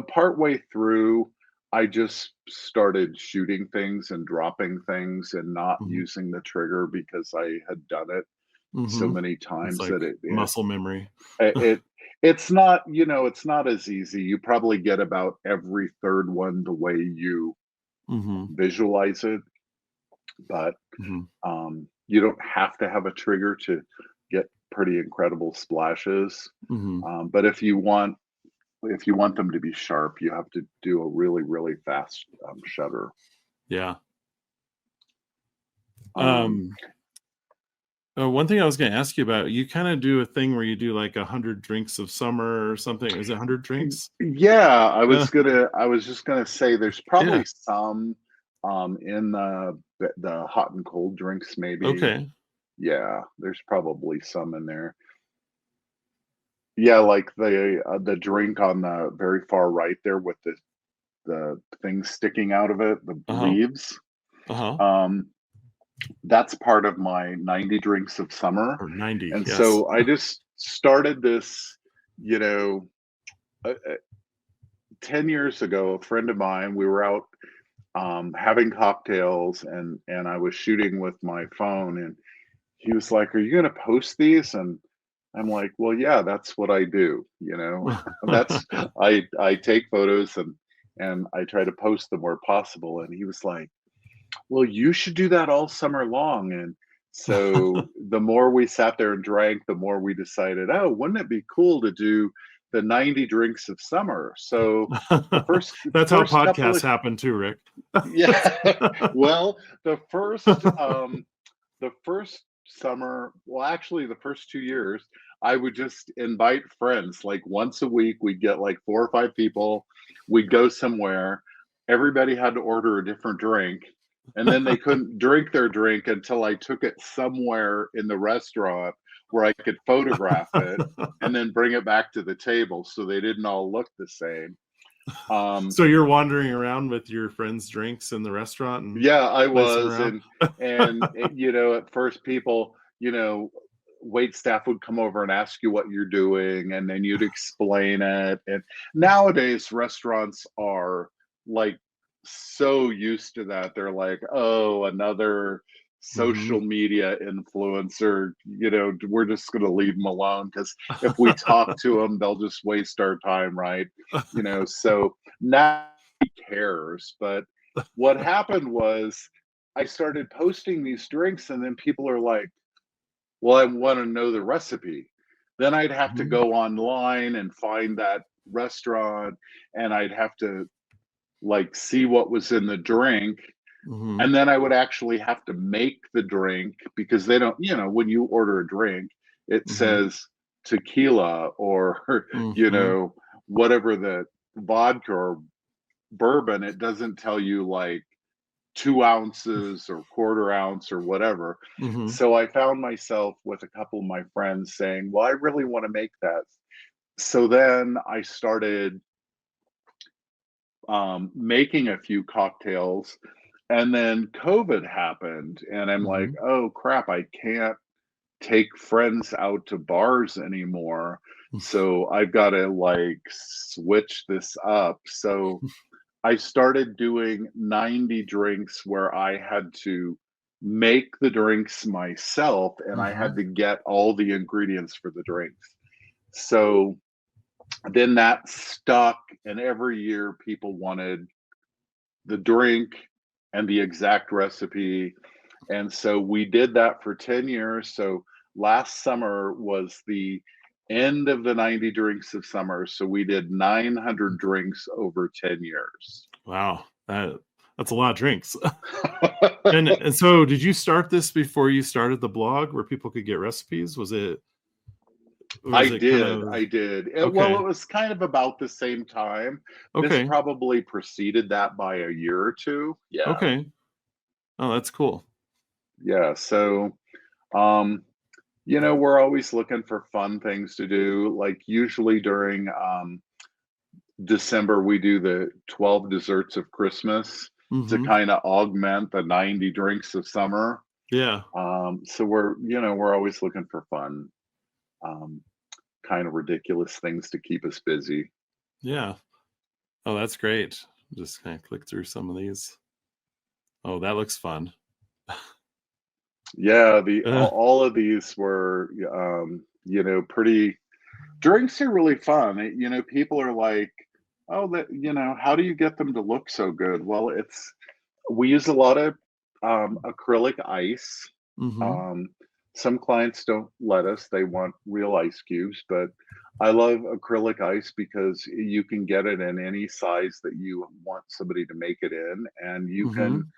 B: partway through, I just started shooting things and dropping things and not
A: Mhm.
B: using the trigger because I had done it so
A: Mhm.
B: many
A: It's
B: times
A: like
B: that
A: muscle memory.
B: it it's not, it's not as easy. You probably get about every third one the way you
A: Mhm.
B: visualize it, but
A: Mhm.
B: you don't have to have a trigger to get pretty incredible splashes.
A: Mhm.
B: But if you want them to be sharp, you have to do a really really fast shutter.
A: Yeah.
B: Um,
A: Um One thing I was going to ask you about, you kind of do a thing where you do like 100 drinks of summer or something. Is it 100 drinks?
B: Yeah,
A: Uh,
B: I was just gonna say there's
A: yeah.
B: probably some in the hot and cold drinks maybe.
A: Okay.
B: Yeah, there's probably some in there. Yeah, like the drink on the very far right there with the things sticking out of it, the
A: Uh-huh.
B: leaves.
A: Uh-huh.
B: Um, that's part of my 90 drinks of summer.
A: Or 90.
B: And
A: Yes.
B: so I just started this, you know, 10 years ago, a friend of mine, we were out having cocktails and I was shooting with my phone and he was like, "Are you going to post these?" And I'm like, "Well, yeah, that's what I do, you know. That's I take photos and I try to post them where possible." And he was like, "Well, you should do that all summer long." And so the more we sat there and drank, the more we decided, "Oh, wouldn't it be cool to do the 90 drinks of summer?" So the
A: That's how
B: first couple
A: podcasts
B: of
A: happen too, Rick.
B: yeah, well, the first summer, well, actually, the first 2 years, I would just invite friends, like, once a week, we'd get, like, 4 or 5 people, we'd go somewhere, everybody had to order a different drink, and then they couldn't drink their drink until I took it somewhere in the restaurant where I could photograph it and then bring it back to the table so they didn't all look the same. Um
A: So you're wandering around with your friends' drinks in the restaurant and
B: Yeah, I
A: placing
B: was,
A: around?
B: you know, at first people, you know, wait staff would come over and ask you what you're doing, and then you'd explain it. And nowadays, restaurants are like so used to that. They're like, "Oh, another
A: Mhm.
B: social media influencer. You know, we're just going to leave them alone because if we talk to them, they'll just waste our time, right?" You know, so now he cares, but what happened was I started posting these drinks and then people are like, "Well, I wanna know the recipe." Then I'd have to
A: Mhm.
B: go online and find that restaurant, and I'd have to, like, see what was in the drink,
A: Mhm.
B: and then I would actually have to make the drink because they don't, you know, when you order a drink, it
A: Mhm.
B: says tequila or, you
A: Mhm.
B: know, whatever the vodka or bourbon, it doesn't tell you, like, 2 ounces or quarter ounce or whatever.
A: Mhm.
B: So I found myself with a couple of my friends saying, "Well, I really want to make that." So then I started making a few cocktails, and then COVID happened, and I'm like,
A: Mhm.
B: "Oh crap, I can't take friends out to bars anymore. So I've got to like switch this up." So I started doing 90 drinks where I had to make the drinks myself and I had
A: Mhm.
B: to get all the ingredients for the drinks. So then that stuck, and every year people wanted the drink and the exact recipe. And so we did that for 10 years. So last summer was the end of the 90 drinks of summer. So we did 900 drinks over 10 years.
A: Wow. That's a lot of drinks. And so did you start this before you started the blog where people could get recipes? Was it kind of
B: I did. Well,
A: okay.
B: it was kind of about the same time. This
A: Okay.
B: probably preceded that by a year or two. Yeah.
A: Okay. Oh, that's cool.
B: Yeah. So, um, you know, we're always looking for fun things to do. Like usually during December, we do the 12 desserts of Christmas to
A: Mhm.
B: kind of augment the 90 drinks of summer.
A: Yeah.
B: So you know, we're always looking for fun, um, kind of ridiculous things to keep us busy.
A: Yeah. Oh, that's great. Just kind of click through some of these. Oh, that looks fun.
B: Yeah,
A: Uh,
B: all of these were, you know, pretty drinks are really fun. You know, people are like, "Oh, that, you know, how do you get them to look so good?" Well, it's we use a lot of acrylic ice.
A: mhm.
B: Um, some clients don't let us; they want real ice cubes, but I love acrylic ice because you can get it in any size that you want somebody to make it in, and you can
A: Mhm.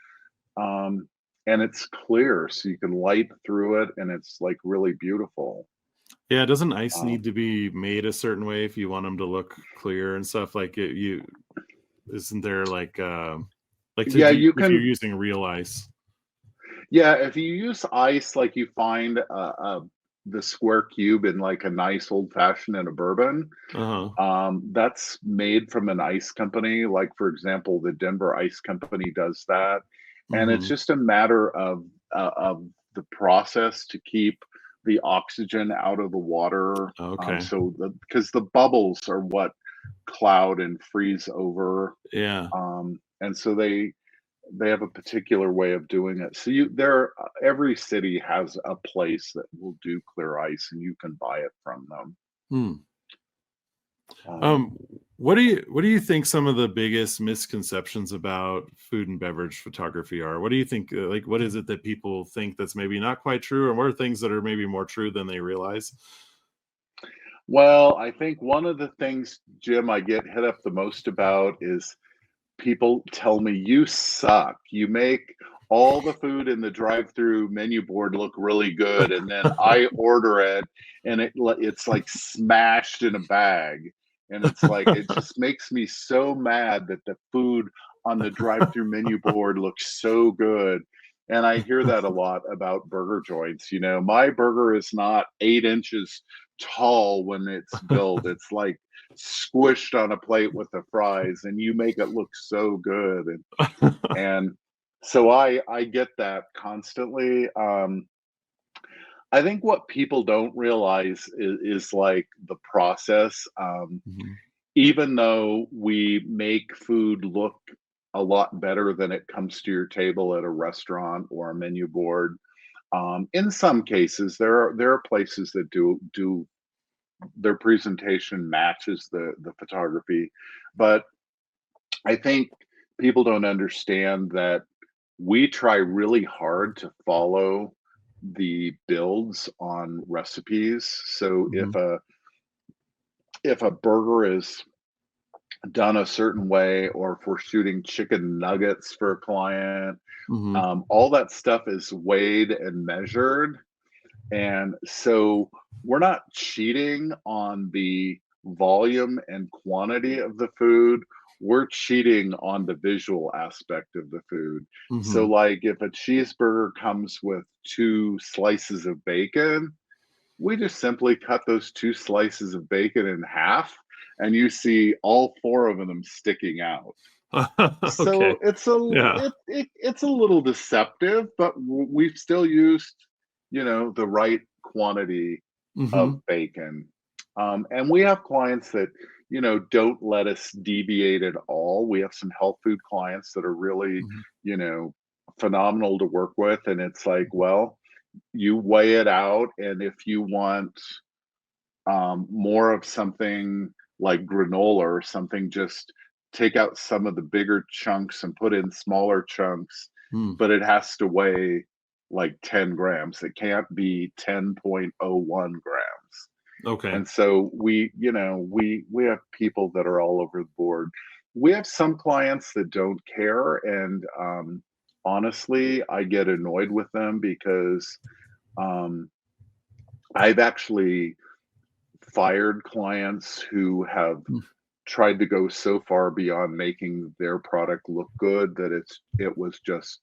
B: um, and it's clear, so you can light through it, and it's like really beautiful.
A: Yeah, doesn't ice
B: Um,
A: need to be made a certain way if you want them to look clear and stuff? Like isn't there like
B: yeah, you
A: if you're
B: can.
A: using real ice?
B: Yeah, if you use ice, like you find the square cube in like a nice old fashioned and a bourbon,
A: Uh-huh.
B: that's made from an ice company. Like, for example, the Denver Ice Company does that. And it's
A: Mm-hmm.
B: just a matter of the process to keep the oxygen out of the water.
A: Okay.
B: So, because the bubbles are what cloud and freeze over.
A: Yeah.
B: And so they have a particular way of doing it. So every city has a place that will do clear ice, and you can buy it from them.
A: Hmm.
B: Um,
A: Um, what do you think some of the biggest misconceptions about food and beverage photography are? What do you think? Like, what is it that people think that's maybe not quite true, and what are things that are maybe more true than they realize?
B: well, I think one of the things, Jim, I get hit up the most about is people tell me you suck. You make all the food in the drive-through menu board look really good, and then I order it, and it's like smashed in a bag, and it's like it just makes me so mad that the food on the drive-through menu board looks so good. And I hear that a lot about burger joints. My burger is not 8 inches tall when it's built. It's like squished on a plate with the fries, and you make it look so good. And so I get that constantly. I think what people don't realize is like the process.
A: Mhm.
B: Even though we make food look a lot better than it comes to your table at a restaurant or a menu board, in some cases there are places that do their presentation matches the photography, but I think people don't understand that we try really hard to follow the builds on recipes. So if
A: Mhm.
B: a burger is done a certain way, or if we're shooting chicken nuggets for a client,
A: Mhm.
B: all that stuff is weighed and measured. And so we're not cheating on the volume and quantity of the food. We're cheating on the visual aspect of the food. So,
A: Mhm.
B: like if a cheeseburger comes with two slices of bacon, we just simply cut those two slices of bacon in half, and you see all four of them sticking out.
A: Okay.
B: So
A: Yeah.
B: it's a little deceptive, but we've still used, the right quantity of
A: Mhm.
B: bacon. And we have clients that, don't let us deviate at all. We have some health food clients that are really,
A: Mhm.
B: you know, phenomenal to work with. And it's like, well, you weigh it out, and if you want more of something like granola or something, just take out some of the bigger chunks and put in smaller chunks,
A: Mm.
B: but it has to weigh like 10 grams. It can't be 10.01 grams.
A: Okay.
B: And so we have people that are all over the board. We have some clients that don't care, and honestly, I get annoyed with them because um, I've actually fired clients who have
A: Mm.
B: tried to go so far beyond making their product look good that it was just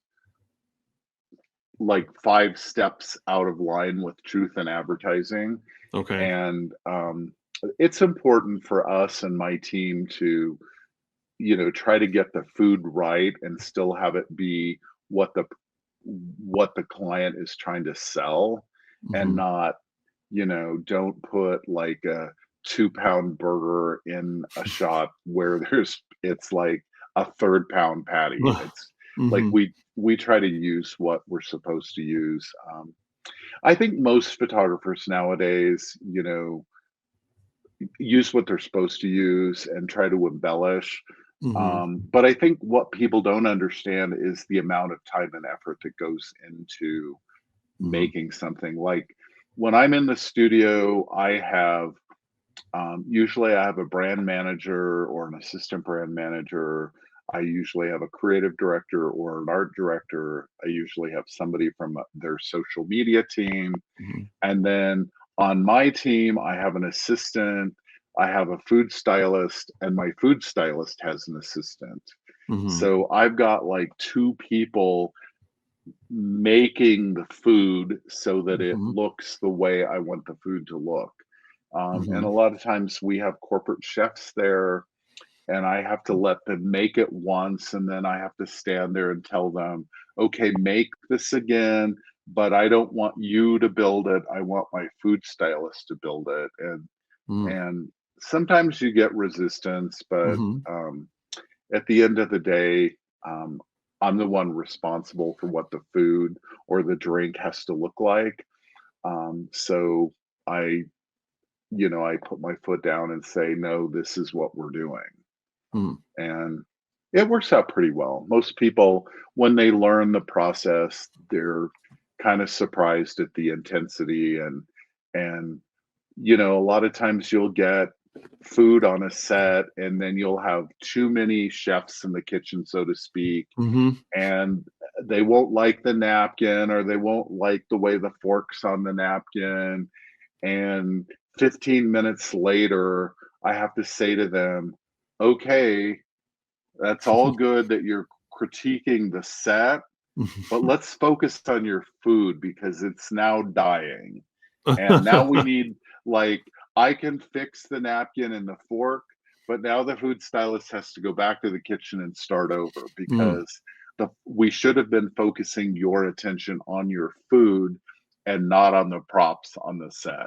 B: like 5 steps out of line with truth in advertising.
A: Okay.
B: And it's important for us and my team to, try to get the food right and still have it be what the what the client is trying to sell, and
A: Mhm.
B: not, don't put like a 2-pound burger in a shot where it's like a third pound patty. It's like
A: Mhm.
B: we try to use what we're supposed to use. I think most photographers nowadays, use what they're supposed to use and try to embellish.
A: Mhm.
B: But I think what people don't understand is the amount of time and effort that goes into
A: Mhm.
B: making something. Like when I'm in the studio, I have usually I have a brand manager or an assistant brand manager. I usually have a creative director or an art director. I usually have somebody from their social media team.
A: Mhm.
B: And then on my team, I have an assistant, I have a food stylist, and my food stylist has an assistant.
A: Mhm.
B: So I've got like two people making the food so that it
A: Mhm.
B: looks the way I want the food to look. And a
A: Mhm.
B: lot of times we have corporate chefs there, and I have to let them make it once, and then I have to stand there and tell them, okay, make this again, but I don't want you to build it. I want my food stylist to build it.
A: Mm.
B: And sometimes you get resistance, but
A: Mhm.
B: um, at the end of the day, um, I'm the one responsible for what the food or the drink has to look like. So I, I put my foot down and say, no, this is what we're doing.
A: Mm.
B: And it works out pretty well. Most people, when they learn the process, they're kind of surprised at the intensity and a lot of times you'll get food on a set and then you'll have too many chefs in the kitchen, so to speak,
A: Mhm.
B: and they won't like the napkin or they won't like the way the fork's on the napkin. And 15 minutes later, I have to say to them, okay, that's all good that you're critiquing the set, but let's focus on your food because it's now dying. And now we need, like, I can fix the napkin and the fork, but now the food stylist has to go back to the kitchen and start over
A: Mm.
B: because we should have been focusing your attention on your food and not on the props on the set.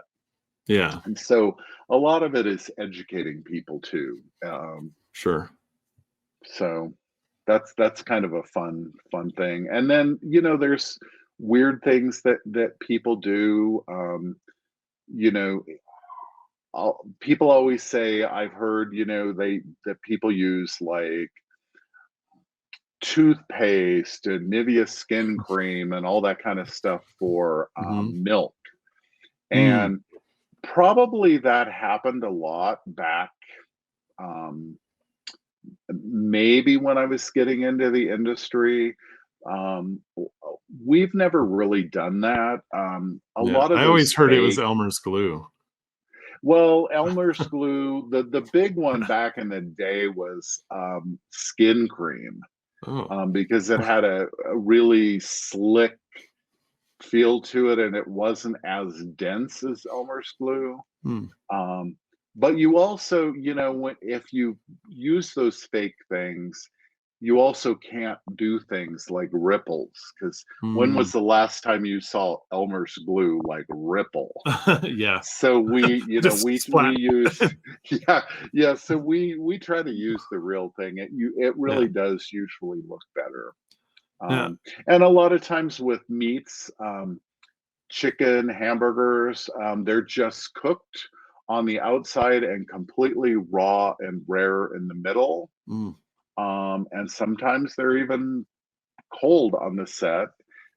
A: Yeah,
B: And so a lot of it is educating people too.
A: sure.
B: So that's kind of a fun thing. And then, there's weird things that people do. You know, people always say, I've heard, that people use like toothpaste and Nivea skin cream and all that kind of stuff for
A: Mhm.
B: milk.
A: Mm.
B: And probably that happened a lot back, um, maybe when I was getting into the industry. We've never really done that. A
A: Yeah,
B: lot of
A: I
B: those
A: always heard it was
B: fake,
A: Elmer's glue.
B: well, Elmer's glue, the big one back in the day was skin cream,
A: Oh.
B: because it had a really slick feel to it and it wasn't as dense as Elmer's glue.
A: Mm.
B: Um, but you also, if you use those fake things, you also can't do things like ripples. Because when
A: Mm.
B: was the last time you saw Elmer's glue like ripple?
A: Yeah,
B: So we,
A: just
B: we
A: splat.
B: use, yeah, yeah. So we try to use the real thing. It
A: Yeah,
B: really does usually look better.
A: yeah.
B: And a lot of times with meats, chicken, hamburgers, they're just cooked on the outside and completely raw and rare in the middle.
A: Mm.
B: And sometimes they're even cold on the set,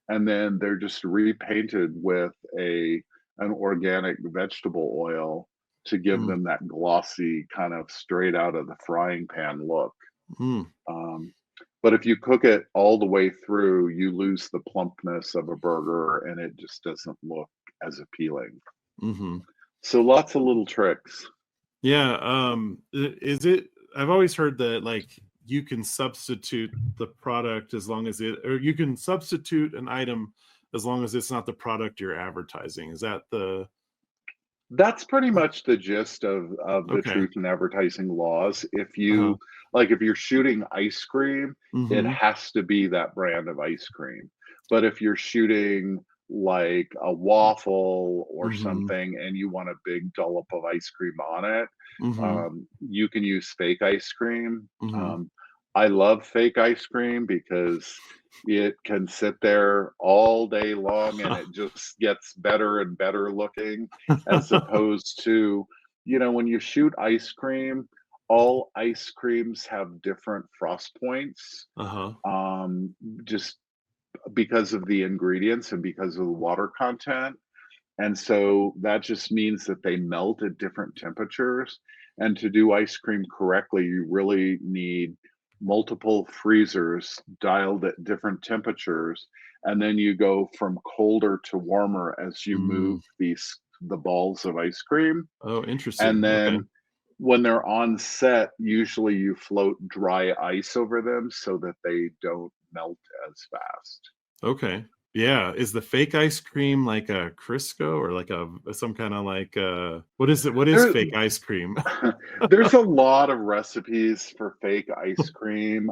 B: and then they're just repainted with an organic vegetable oil to give
A: Mm.
B: them that glossy kind of straight out of the frying pan look.
A: Mm.
B: Um, but if you cook it all the way through, you lose the plumpness of a burger and it just doesn't look as appealing.
A: Mhm.
B: So lots of little tricks.
A: Yeah, is it I've always heard that, like, you can substitute the product as long as it or you can substitute an item as long as it's not the product you're advertising. Is that the
B: That's pretty much the gist of the
A: okay.
B: truth in advertising laws. If
A: Uh-huh.
B: you like, if you're shooting ice cream, it
A: Mhm.
B: has to be that brand of ice cream. But if you're shooting like a waffle or
A: Mhm.
B: something and you want a big dollop of ice cream on it,
A: Mhm.
B: you can use fake ice cream.
A: Mhm.
B: Um, I love fake ice cream because it can sit there all day long and it just gets better and better looking, as opposed to, when you shoot ice cream, all ice creams have different frost points,
A: Uh-huh.
B: just because of the ingredients and because of the water content. And so that just means that they melt at different temperatures. And to do ice cream correctly, you really need multiple freezers dialed at different temperatures, and then you go from colder to warmer as you move
A: Mm.
B: the balls of ice cream.
A: Oh,
B: And
A: interesting. Okay.
B: then when they're on set, usually you float dry ice over them so that they don't melt as fast.
A: Okay. Yeah. Is the fake ice cream like a Crisco or like a some kind of like what is it? What is
B: There,
A: fake ice cream?
B: there's a lot of recipes for fake ice cream.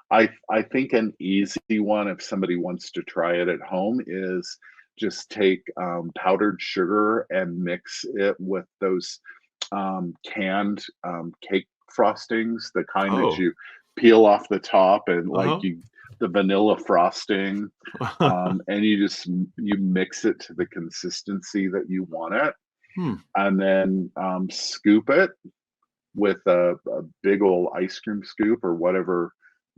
B: I think an easy one, if somebody wants to try it at home, is just take powdered sugar and mix it with those canned cake frostings, the kind that
A: Oh.
B: you peel off the top and like
A: Uh-huh.
B: you the vanilla frosting, and you mix it to the consistency that you want it,
A: Hmm.
B: and then scoop it with a big old ice cream scoop or whatever.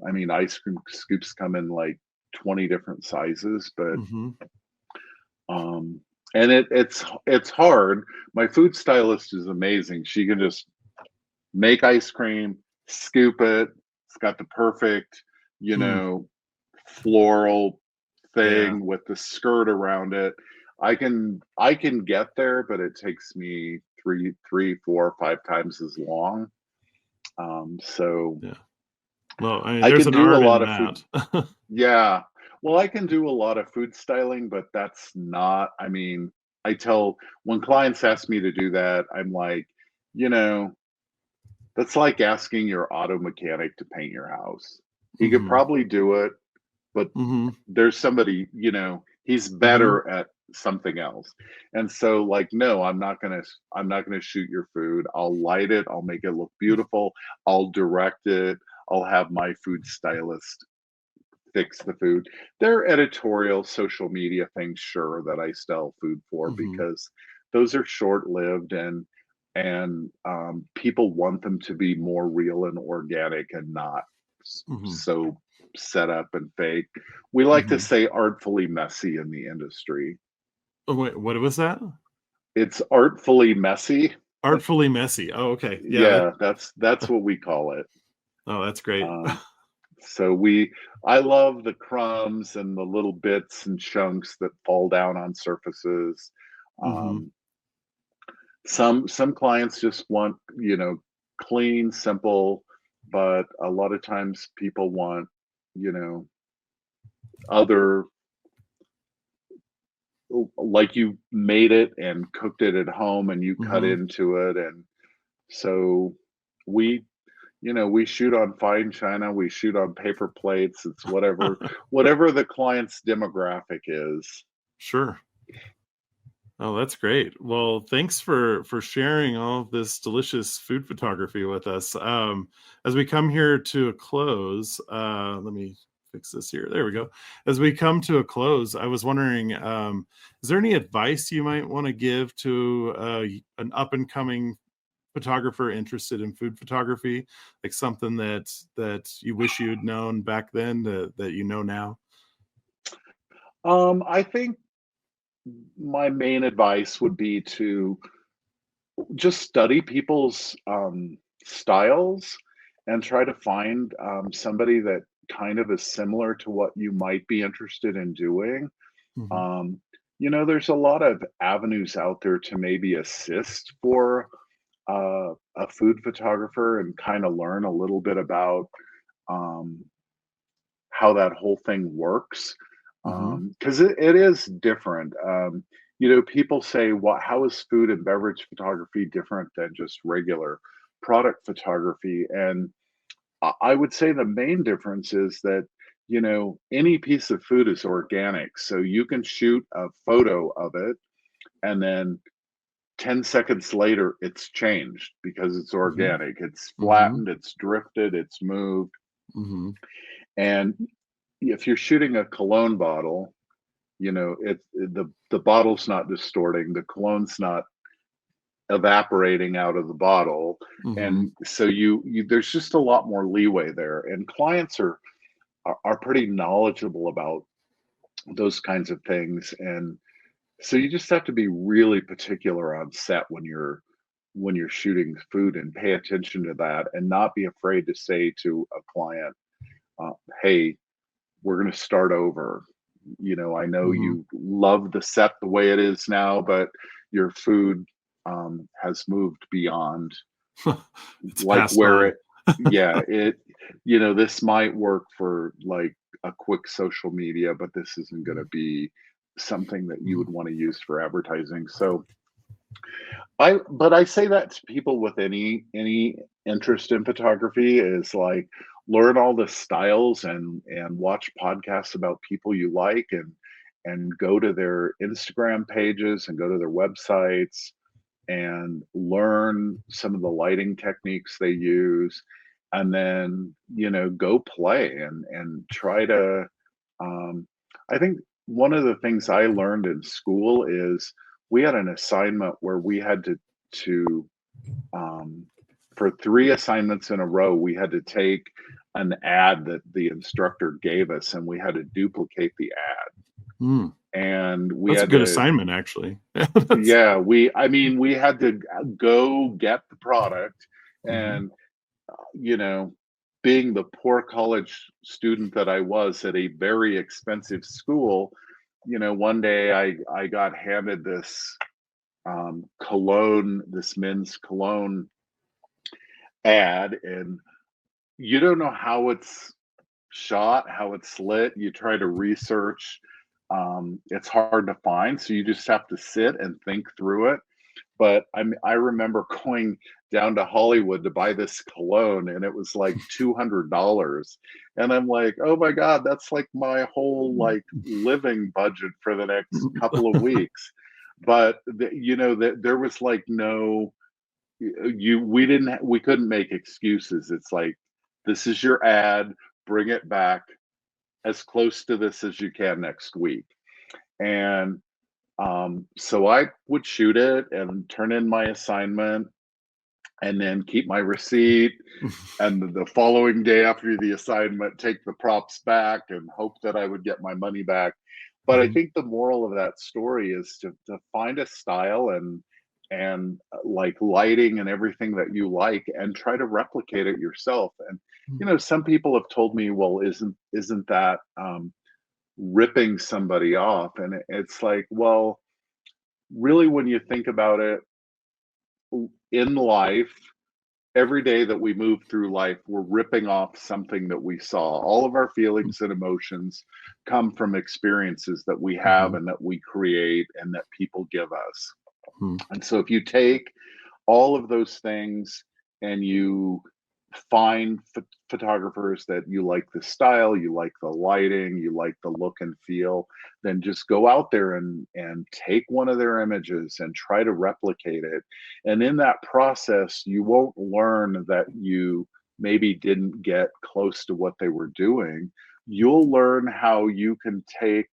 B: I mean, ice cream scoops come in like 20 different sizes, but
A: Hmm.
B: um, and it's hard. My food stylist is amazing. She can just make ice cream, scoop it. It's got the perfect, you
A: Hmm.
B: know, floral
A: Yeah.
B: thing with the skirt around it. I can get there, but it takes me three, 4, 5 times as long. So
A: Yeah. Well, I mean,
B: I
A: there's
B: can
A: an
B: do a
A: art
B: lot
A: in
B: of food.
A: that.
B: Yeah. Well, I can do a lot of food styling, but that's not, I mean, I tell when clients ask me to do that, I'm like, you know, that's like asking your auto mechanic to paint your house. He could
A: Hmm.
B: probably do it, but
A: Hmm.
B: there's somebody, he's
A: Hmm.
B: better at something else. And so like, no, I'm not gonna shoot your food. I'll light it, I'll make it look beautiful, I'll direct it, I'll have my food stylist fix the food. There are editorial social media things, sure, that I sell food for
A: Hmm.
B: because those are short-lived and people want them to be more real and organic and not
A: Hmm.
B: so set up and fake. We like to
A: Hmm.
B: say artfully messy in the industry.
A: Oh, wait, what was that?
B: It's artfully messy.
A: Artfully messy. Oh, okay. Yeah.
B: Yeah, that's what we call it.
A: Oh, that's great.
B: Um, I love the crumbs and the little bits and chunks that fall down on surfaces.
A: Hmm.
B: Um, some clients just want, clean, simple, but a lot of times people want, you know, other like you made it and cooked it at home and you cut
A: Hmm.
B: into it. And so we we shoot on fine china, we shoot on paper plates. It's whatever the client's demographic is.
A: Sure. Oh, that's great. Well, thanks for sharing all of this delicious food photography with us. As we come here to a close, let me fix this here. There we go. As we come to a close, I was wondering, is there any advice you might want to give to an up and coming photographer interested in food photography, like something that you wish you'd known back then that you know now?
B: I think my main advice would be to just study people's styles and try to find somebody that kind of is similar to what you might be interested in doing.
A: Hmm.
B: um, there's a lot of avenues out there to maybe assist for a food photographer and kind of learn a little bit about um, how that whole thing works,
A: Hmm.
B: because it is different. People say, "What? How is food and beverage photography different than just regular product photography?" And I would say the main difference is that any piece of food is organic, so you can shoot a photo of it, and then 10 seconds later, it's changed because it's
A: Hmm.
B: organic. It's
A: Hmm.
B: flattened, it's drifted, it's moved.
A: Hmm.
B: And if you're shooting a cologne bottle, the bottle's not distorting, the cologne's not evaporating out of the bottle.
A: Hmm.
B: And so there's just a lot more leeway there. And clients are pretty knowledgeable about those kinds of things. And so you just have to be really particular on set when you're shooting food, and pay attention to that and not be afraid to say to a client, hey, we're going to start over. I know
A: Hmm.
B: you love the set the way it is now, but your food has moved beyond
A: It's
B: like
A: passed
B: where
A: on.
B: it, yeah, this might work for like a quick social media, but this isn't going to be something that you would
A: Mhm.
B: want to use for advertising. So but I say that to people with any interest in photography is like learn all the styles and watch podcasts about people you like and go to their Instagram pages and go to their websites and learn some of the lighting techniques they use, and then go play and try to um, I think one of the things I learned in school is we had an assignment where we had to um, for 3 assignments in a row, we had to take an ad that the instructor gave us, and we had to duplicate the ad.
A: Mm.
B: And we
A: That's a
B: had
A: good
B: to,
A: assignment, actually. That's,
B: yeah, we had to go get the product,
A: mhm.
B: and you know, being the poor college student that I was at a very expensive school, one day I got handed this cologne, this men's cologne ad, and you don't know how it's shot, how it's lit. You try to research. It's hard to find, so you just have to sit and think through it. But I remember going down to Hollywood to buy this cologne, and it was like $200, and I'm like, "Oh my god, that's like my whole, like, living budget for the next couple of weeks." But there was, like, no you we couldn't make excuses. It's like, "This is your ad, bring it back as close to this as you can next week." And so I would shoot it and turn in my assignment and then keep my receipt. And the following day after the assignment, take the props back and hope that I would get my money back. But I
A: Mhm.
B: think the moral of that story is to find a style and like lighting and everything that you like and try to replicate it yourself. And some people have told me, well, isn't that ripping somebody off? And it's like, well, really, when you think about it, in life, every day that we move through life, we're ripping off something that we saw. All of our feelings and emotions come from experiences that we have
A: Mhm.
B: and that we create and that people give us.
A: Mhm.
B: And so if you take all of those things and you find photographers that you like the style, you like the lighting, you like the look and feel, then just go out there and take one of their images and try to replicate it. And in that process, you won't learn that you maybe didn't get close to what they were doing. You'll learn how you can take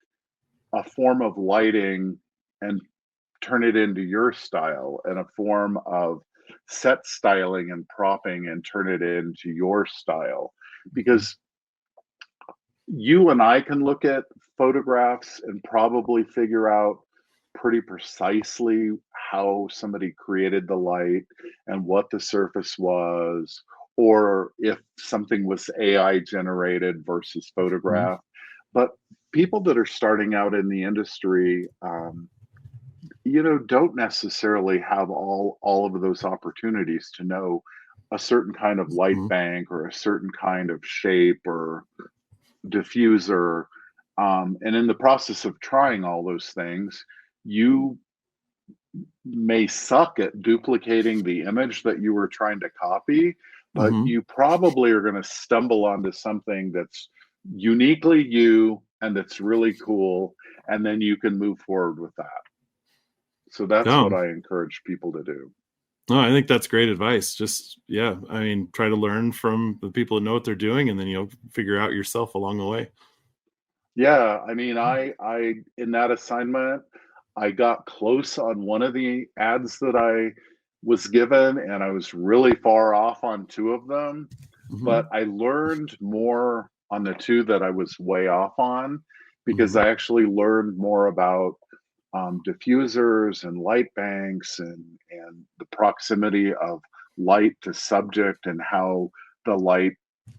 B: a form of lighting and turn it into your style, and a form of set styling and propping and turn it into your style.
A: Mhm.
B: Because you and I can look at photographs and probably figure out pretty precisely how somebody created the light and what the surface was, or if something was AI generated versus
A: Mhm.
B: photograph. But people that are starting out in the industry, don't necessarily have all of those opportunities to know a certain kind of light
A: Mhm.
B: bank or a certain kind of shape or diffuser. And in the process of trying all those things, you may suck at duplicating the image that you were trying to copy, but
A: Mhm.
B: you probably are going to stumble onto something that's uniquely you and that's really cool. And then you can move forward with that. So that's
A: Yeah.
B: what I encourage people to do.
A: No, I think that's great advice. Just, yeah, I mean, try to learn from the people that know what they're doing, and then you'll figure out yourself along the way.
B: Yeah, I mean, I in that assignment, I got close on one of the ads that I was given, and I was really far off on two of them, but
A: Mhm.
B: I learned more on the two that I was way off on, because
A: Mhm.
B: I actually learned more about diffusers and light banks and the proximity of light to subject and how the light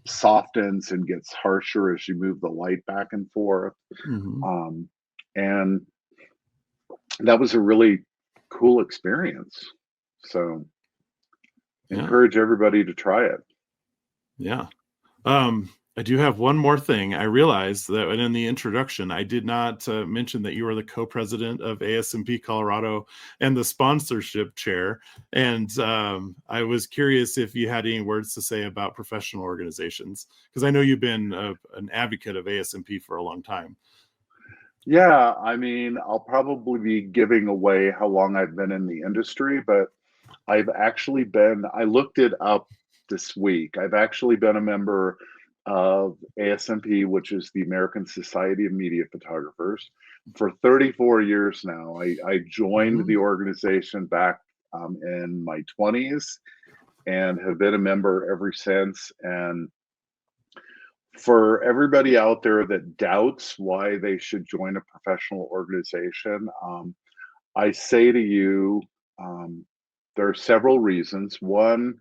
B: softens and gets harsher as you move the light back and forth.
A: Hmm.
B: Um, and that was a really cool experience. So
A: Yeah.
B: encourage everybody to try it.
A: Yeah. I do have one more thing. I realized that in the introduction, I did not mention that you are the co-president of ASMP Colorado and the sponsorship chair. And I was curious if you had any words to say about professional organizations, because I know you've been an advocate of ASMP for a long time.
B: Yeah, I mean, I'll probably be giving away how long I've been in the industry, but I looked it up this week. I've actually been a member of ASMP, which is the American Society of Media Photographers, for 34 years now. I joined
A: Mhm.
B: the organization back in my 20s and have been a member ever since. And for everybody out there that doubts why they should join a professional organization, I say to you, um, there are several reasons. One,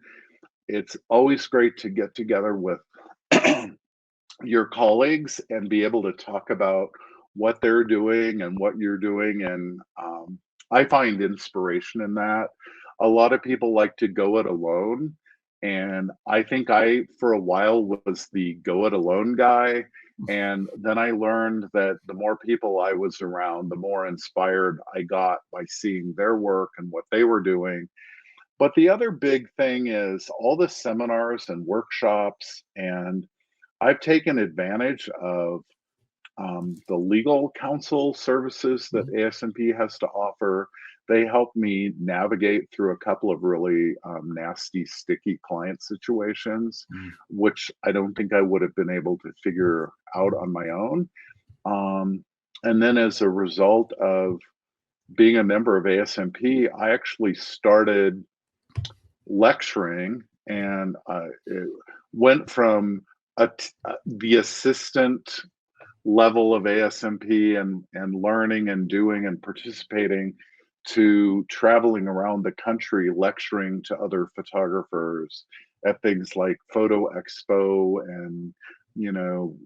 B: it's always great to get together with your colleagues and be able to talk about what they're doing and what you're doing. And I find inspiration in that. A lot of people like to go it alone. And I think for a while, was the go it alone guy. And then I learned that the more people I was around, the more inspired I got by seeing their work and what they were doing. But the other big thing is all the seminars and workshops, and I've taken advantage of the legal counsel services that
A: Mhm.
B: ASMP has to offer. They help me navigate through a couple of really nasty, sticky client situations,
A: Mhm.
B: which I don't think I would have been able to figure out on my own. Um, and then as a result of being a member of ASMP, I actually started lecturing, and it went from the assistant level of ASMP and learning and doing and participating to traveling around the country lecturing to other photographers at things like Photo Expo, and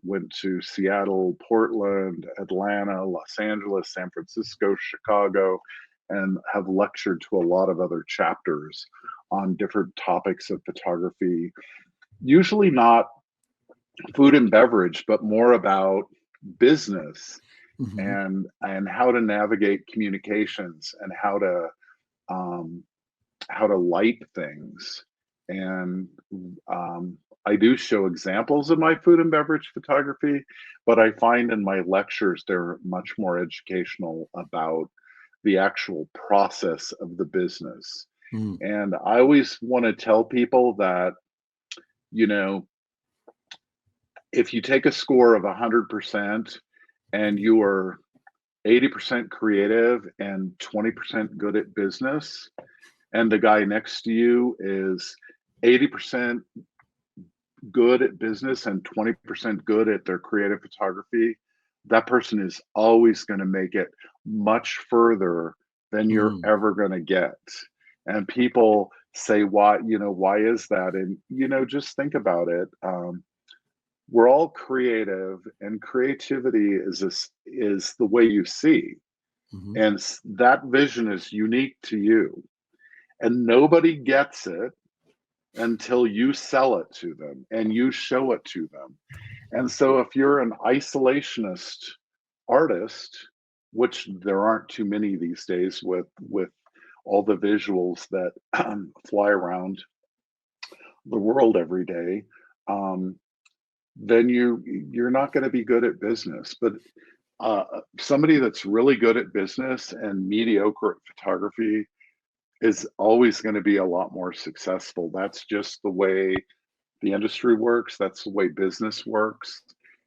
B: went to Seattle, Portland, Atlanta, Los Angeles, San Francisco, Chicago, and have lectured to a lot of other chapters on different topics of photography, usually not food and beverage, but more about business
A: Mhm.
B: and how to navigate communications and um, how to light things. And I do show examples of my food and beverage photography, but I find in my lectures they're much more educational about the actual process of the business.
A: Mhm.
B: And I always want to tell people that, you know, if you take a score of 100% and you are 80% creative and 20% good at business, and the guy next to you is 80% good at business and 20% good at their creative photography, that person is always going to make it much further than you're
A: Mhm.
B: ever going to get. And people say, why is that? And, just think about it. We're all creative, and creativity is the way you see,
A: Mhm.
B: and that vision is unique to you, and nobody gets it until you sell it to them and you show it to them. And so if you're an isolationist artist, which there aren't too many these days with all the visuals that fly around the world every day, um, then you're not going to be good at business. But somebody that's really good at business and mediocre at photography is always going to be a lot more successful. That's just the way the industry works. That's the way business works.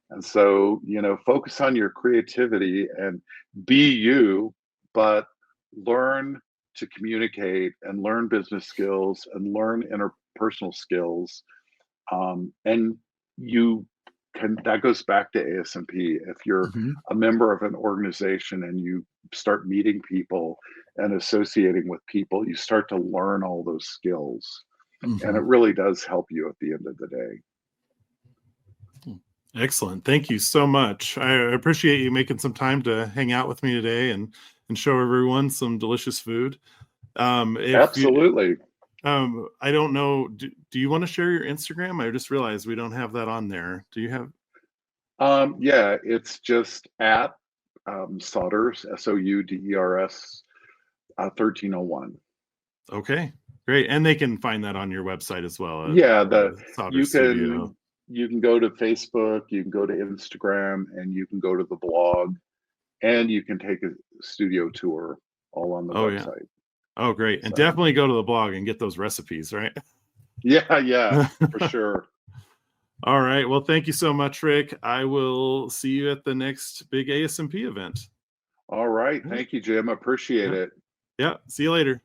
B: And so, focus on your creativity and be you, but learn to communicate and learn business skills and learn interpersonal skills. And you that goes back to ASMP. If you're
A: Mhm.
B: a member of an organization and you start meeting people and associating with people, you start to learn all those skills. And it
A: Mhm.
B: really does help you at the end of the day.
A: Excellent. Thank you so much. I appreciate you making some time to hang out with me today and show everyone some delicious food. If you,
B: Absolutely.
A: I don't know, do you want to share your Instagram? I just realized we don't have that on there. Do you have?
B: Yeah, it's just at Souders, Souders, 1301.
A: Okay, great. And they can find that on your website as well at
B: Yeah,
A: Souders
B: you
A: Studio.
B: can you can go to Facebook, you can go to Instagram, and you can go to the blog, and you can take a studio tour all on the
A: Oh yeah.
B: website.
A: Oh great. And
B: So
A: definitely go to the blog and get those recipes, right?
B: yeah, yeah, for sure.
A: All right. Well, thank you so much, Rick. I will see you at the next big ASMP event.
B: All right.
A: Yeah.
B: Thank you, Jim. Appreciate
A: Yeah.
B: it.
A: Yeah. See you later.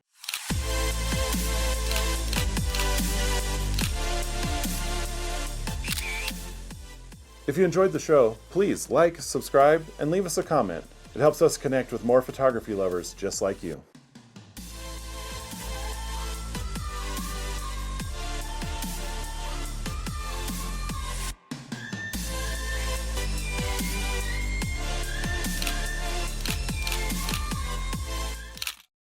A: If you enjoyed the show, please like, subscribe, and leave us a comment. It helps us connect with more photography lovers just like you.